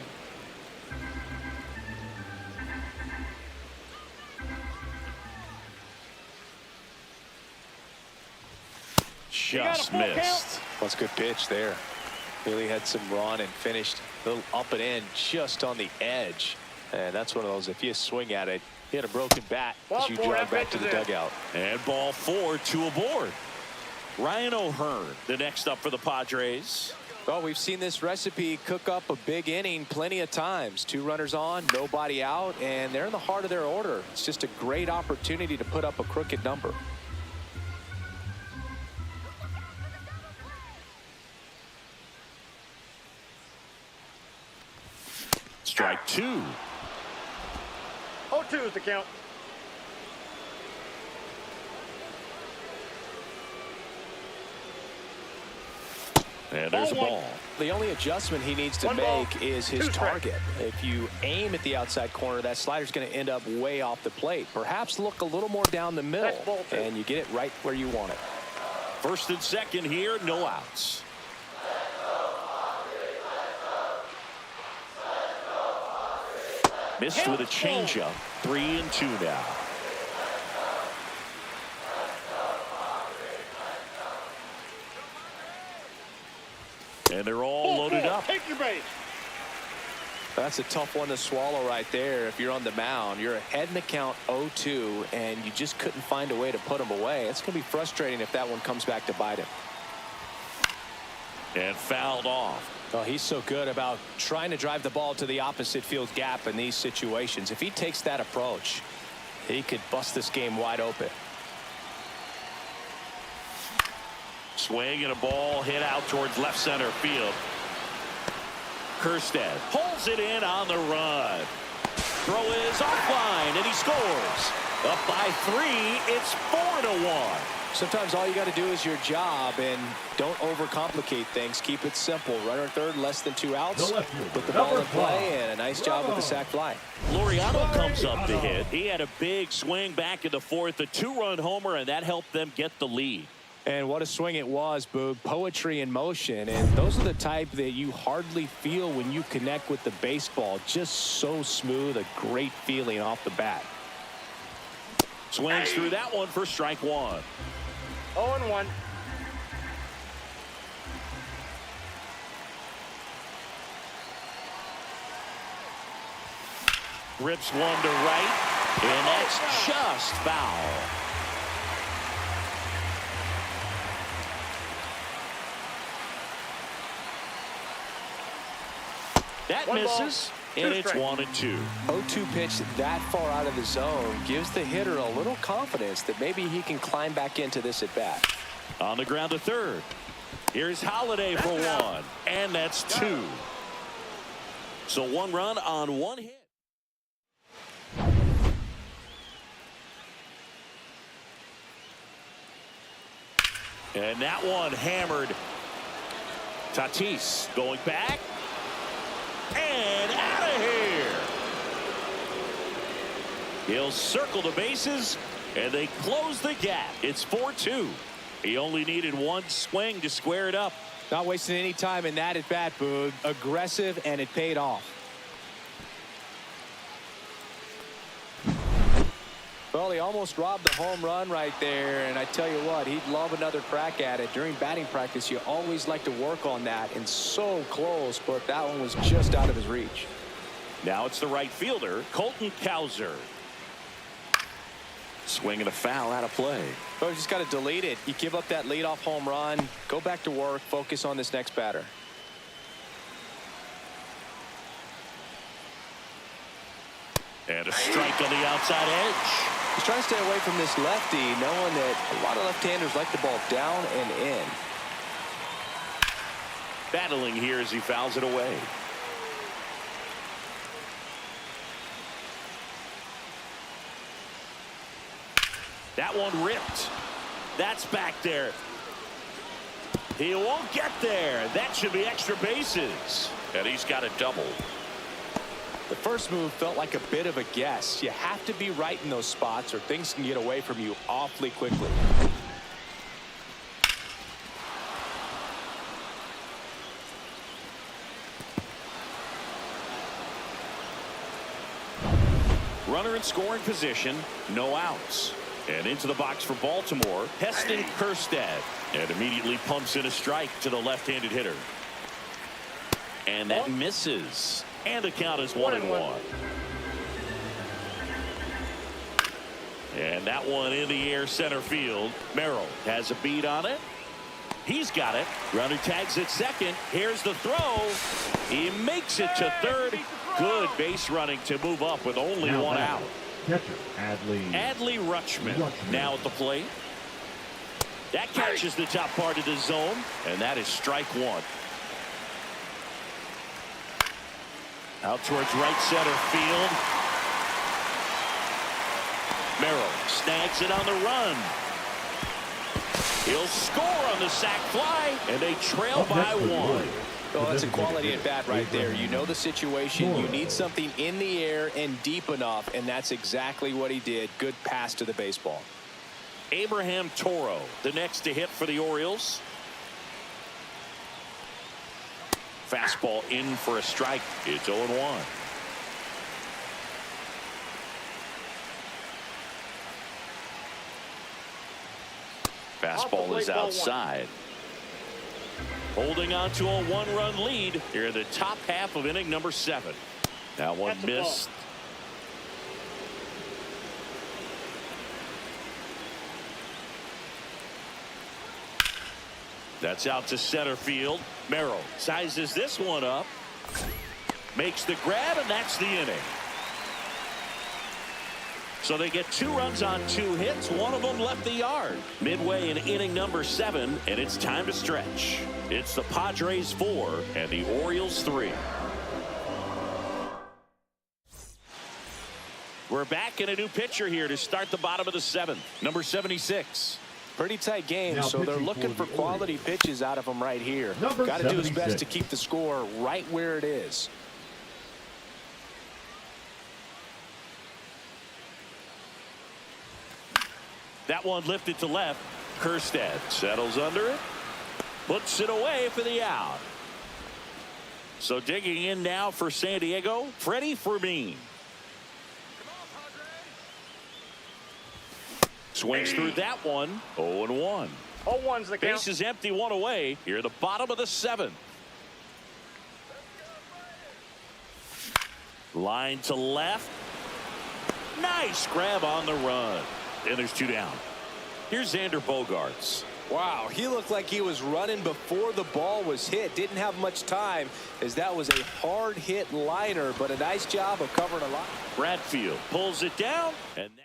Just missed. That's a good pitch there. Really had some run and finished a little up and in just on the edge. And that's one of those, if you swing at it, hit a broken bat as you drive back to the dugout. And ball 4, 2 aboard. Ryan O'Hearn, the next up for the Padres. Well, we've seen this recipe cook up a big inning plenty of times. 2 runners on, nobody out, and they're in the heart of their order. It's just a great opportunity to put up a crooked number. Strike 2. 0-2 is the count. And there's a ball. The only adjustment he needs to make is his target. If you aim at the outside corner, that slider's going to end up way off the plate. Perhaps look a little more down the middle, and you get it right where you want it. First and second here, no outs. Missed with a changeup. 3-2 now. And they're all loaded up. Take your base. That's a tough one to swallow right there. If you're on the mound, you're ahead in the count 0-2, and you just couldn't find a way to put him away. It's going to be frustrating if that one comes back to bite him. And fouled off. Oh, he's so good about trying to drive the ball to the opposite field gap in these situations. If he takes that approach, he could bust this game wide open. Swing and a ball hit out towards left center field. Kerstead pulls it in on the run. Throw is offline, and he scores. Up by 3, it's 4-1. Sometimes all you got to do is your job, and don't overcomplicate things. Keep it simple. Runner at third, less than 2 outs. Put the ball in play, and a nice job with the sac fly. Laureano comes up to hit. He had a big swing back in the 4th, a 2-run homer, and that helped them get the lead. And what a swing it was, Boog. Poetry in motion. And those are the type that you hardly feel when you connect with the baseball. Just so smooth, a great feeling off the bat. Swings through that one for strike 1. 0-1. Rips one to right, and that's just foul. That misses, and it's 1-2. 0-2 pitch that far out of the zone gives the hitter a little confidence that maybe he can climb back into this at bat. On the ground to third. Here's Holliday for 1, and that's 2. So 1 run on 1 hit. And that one hammered. Tatis going back. And out of here. He'll circle the bases, and they close the gap. It's 4-2. He only needed 1 swing to square it up. Not wasting any time in that at bat, Boog. Aggressive, and it paid off. Well, he almost robbed the home run right there, and I tell you what, he'd love another crack at it. During batting practice, you always like to work on that, and so close, but that one was just out of his reach. Now it's the right fielder, Colton Cowser. Swinging a foul out of play. Oh, you just got to delete it. You give up that leadoff home run. Go back to work. Focus on this next batter. And a strike on the outside edge. He's trying to stay away from this lefty, knowing that a lot of left-handers like the ball down and in. Battling here as he fouls it away. That one ripped. That's back there. He won't get there. That should be extra bases. And he's got a double. The first move felt like a bit of a guess. You have to be right in those spots or things can get away from you awfully quickly. Runner in scoring position, no outs. And into the box for Baltimore, Heston Kjerstad. And immediately pumps in a strike to the left-handed hitter. And that misses. And the count is 1-1. And that one in the air center field. Merrill has a beat on it. He's got it. Runner tags at second. Here's the throw. He makes it to third. Good base running to move up with only one out. Catcher, Adley Rutschman now at the plate. That catches the top part of the zone, and that is strike one. Out towards right center field. Merrill snags it on the run. He'll score on the sac fly, and they trail by one. Oh, that's a quality at bat right there. You know the situation. You need something in the air and deep enough, and that's exactly what he did. Good pass to the baseball. Abraham Toro, the next to hit for the Orioles. Fastball in for a strike. It's 0-1. Fastball is outside. Holding on to a one-run lead here in the top half of inning number 7. That one missed. That's out to center field. Merrill sizes this one up. Makes the grab, and that's the inning. So they get 2 runs on 2 hits. One of them left the yard. Midway in inning number 7, and it's time to stretch. It's the Padres 4 and the Orioles 3. We're back in a new pitcher here to start the bottom of the 7th. Number 76. Pretty tight game, so they're looking for quality pitches out of him right here. Got to do his best to keep the score right where it is. That one lifted to left. Kjerstad settles under it. Puts it away for the out. So digging in now for San Diego, Freddy Fermin. Swings through that one. 0-1. 0-1's the count. Base is empty, one away. Here at the bottom of the 7th. Line to left. Nice grab on the run. And there's 2 down. Here's Xander Bogaerts. Wow, he looked like he was running before the ball was hit. Didn't have much time, as that was a hard hit liner, but a nice job of covering a lot. Bradfield pulls it down, and that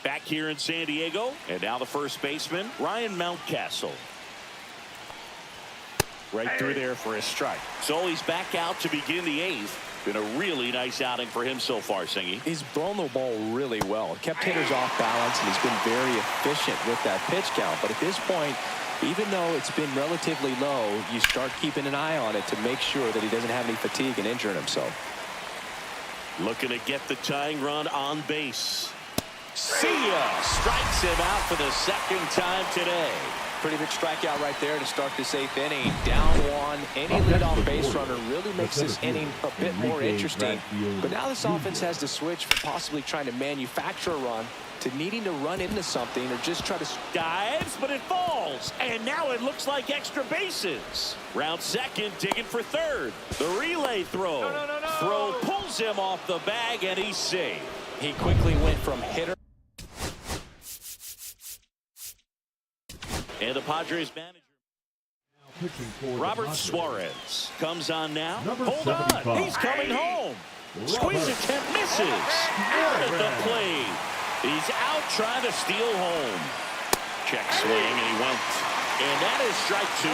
back here in San Diego. And now the first baseman, Ryan Mountcastle. Right through there for a strike. So he's back out to begin the 8th. Been a really nice outing for him so far, Singy. He's blown the ball really well. Kept hitters off balance, and he's been very efficient with that pitch count. But at this point, even though it's been relatively low, you start keeping an eye on it to make sure that he doesn't have any fatigue and injuring himself. Looking to get the tying run on base. See ya! Strikes him out for the 2nd time today. Pretty big strikeout right there to start this 8th inning. Down 1. Any leadoff base runner really makes this inning a bit more interesting. But now this offense has to switch from possibly trying to manufacture a run to needing to run into something or just try to dives, but it falls, and now it looks like extra bases. Round second, digging for third. The relay throw. No. Throw pulls him off the bag, and he's safe. He quickly went from hitter. And the Padres manager, Robert Suarez, comes on now. Hold on, he's coming home. Squeeze attempt misses. Out at the plate. He's out trying to steal home. Check swing, and he went. And that is strike two.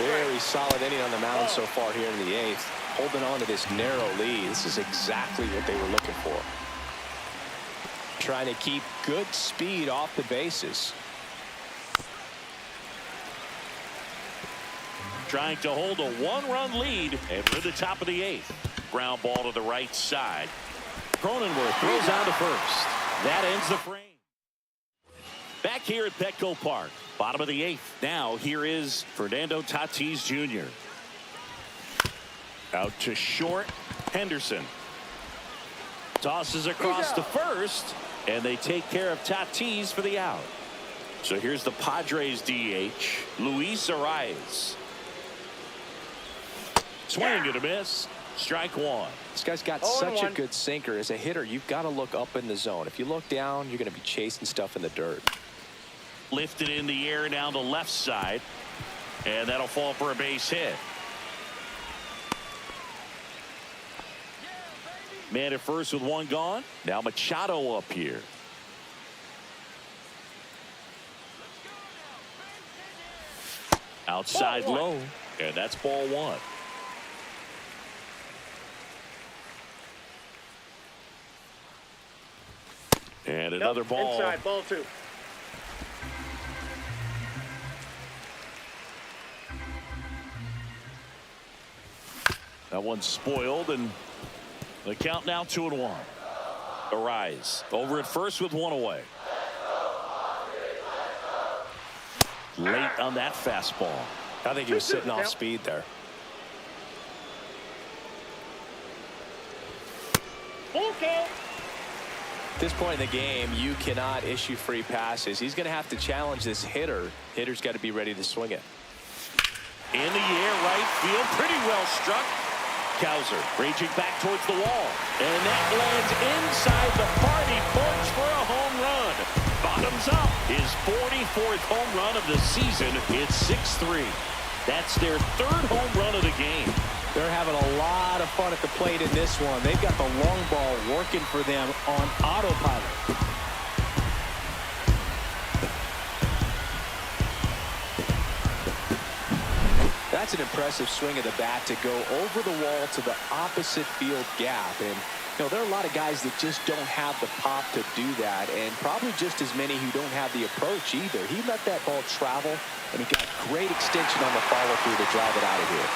Very solid inning on the mound so far here in the eighth. Holding on to this narrow lead. This is exactly what they were looking for. Trying to keep good speed off the bases. Trying to hold a one-run lead, and we're at the top of the eighth. Ground ball to the right side. Cronenworth throws on to first. That ends the frame. Back here at Petco Park, bottom of the eighth. Now here is Fernando Tatis Jr. Out to short. Henderson tosses across to first, and they take care of Tatis for the out. So here's the Padres DH, Luis Arraez. Swing and a miss. Strike one. This guy's got such a good sinker. As a hitter, you've got to look up in the zone. If you look down, you're going to be chasing stuff in the dirt. Lifted in the air down the left side, and that'll fall for a base hit. Man at first with one gone. Now Machado up here. Outside low, and that's ball one. And another ball. Inside, ball two. That one's spoiled, and the count now 2-1. Arraez over at first with one away. Late on that fastball. I think he was sitting off speed there. Okay. At this point in the game, you cannot issue free passes. He's going to have to challenge this hitter. Hitter's got to be ready to swing it. In the air, right field, pretty well struck. Cowser raging back towards the wall, and that lands inside the party porch for a home run. Bottoms up, his 44th home run of the season. It's 6-3. That's their third home run of the game. They're having a lot of fun at the plate in this one. They've got the long ball working for them on autopilot. That's an impressive swing of the bat to go over the wall to the opposite field gap. And, you know, there are a lot of guys that just don't have the pop to do that, and probably just as many who don't have the approach either. He let that ball travel, and he got great extension on the follow-through to drive it out of here.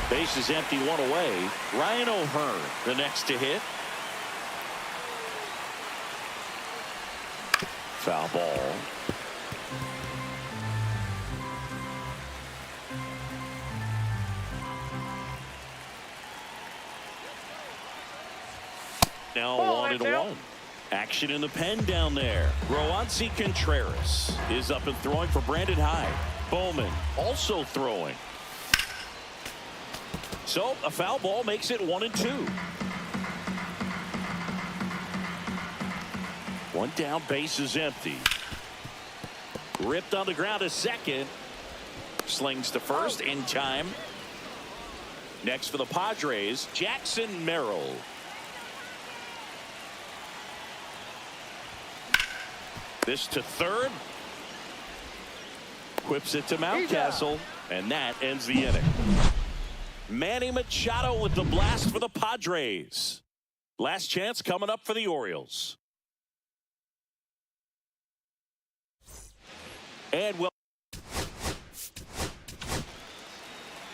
Base is empty, one away. Ryan O'Hearn, the next to hit. Foul ball. Now 1-1. Action in the pen down there. Roansy Contreras is up and throwing for Brandon Hyde. Bowman also throwing. So a foul ball makes it 1-2. One down, base is empty. Ripped on the ground to second. Slings to first in time. Next for the Padres, Jackson Merrill. This to third. Whips it to Mountcastle, and that ends the inning. Manny Machado with the blast for the Padres. Last chance coming up for the Orioles. And well,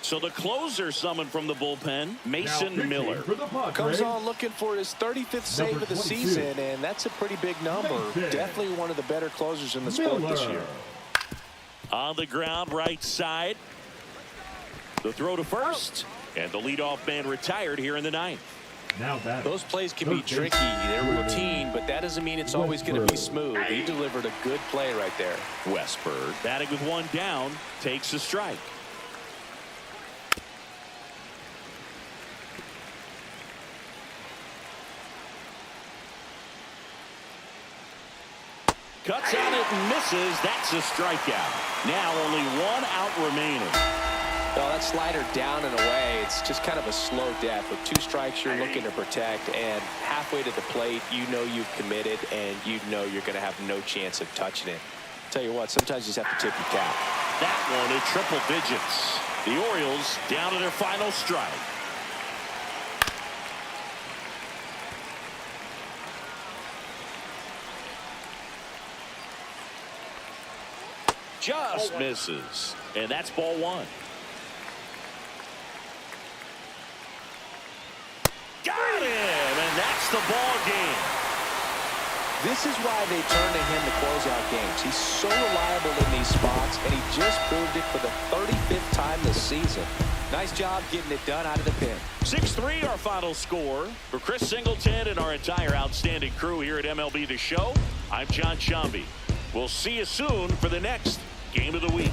so the closer summoned from the bullpen, Mason Miller. Comes on looking for his 35th save of the season, and that's a pretty big number. Definitely one of the better closers in the sport this year. On the ground, right side. The throw to first, and the leadoff man retired here in the ninth. Now that those plays can be tricky. They're routine, but that doesn't mean it's always going to be smooth. He delivered a good play right there. Westburg, batting with one down, takes a strike. Cuts on it and misses. That's a strikeout. Now only one out remaining. Well, that slider down and away, it's just kind of a slow death. With 2 strikes, you're looking to protect, and halfway to the plate, you know you've committed, and you know you're going to have no chance of touching it. Tell you what, sometimes you just have to tip your cap. That one in triple digits. The Orioles down to their final strike. Just misses, and that's ball 1. Got him, and that's the ball game. This is why they turn to him to close out games. He's so reliable in these spots, and he just proved it for the 35th time this season. Nice job getting it done out of the pen. 6-3 our final score. For Chris Singleton and our entire outstanding crew here at MLB The Show, I'm John Shambi. We'll see you soon for the next Game of the Week.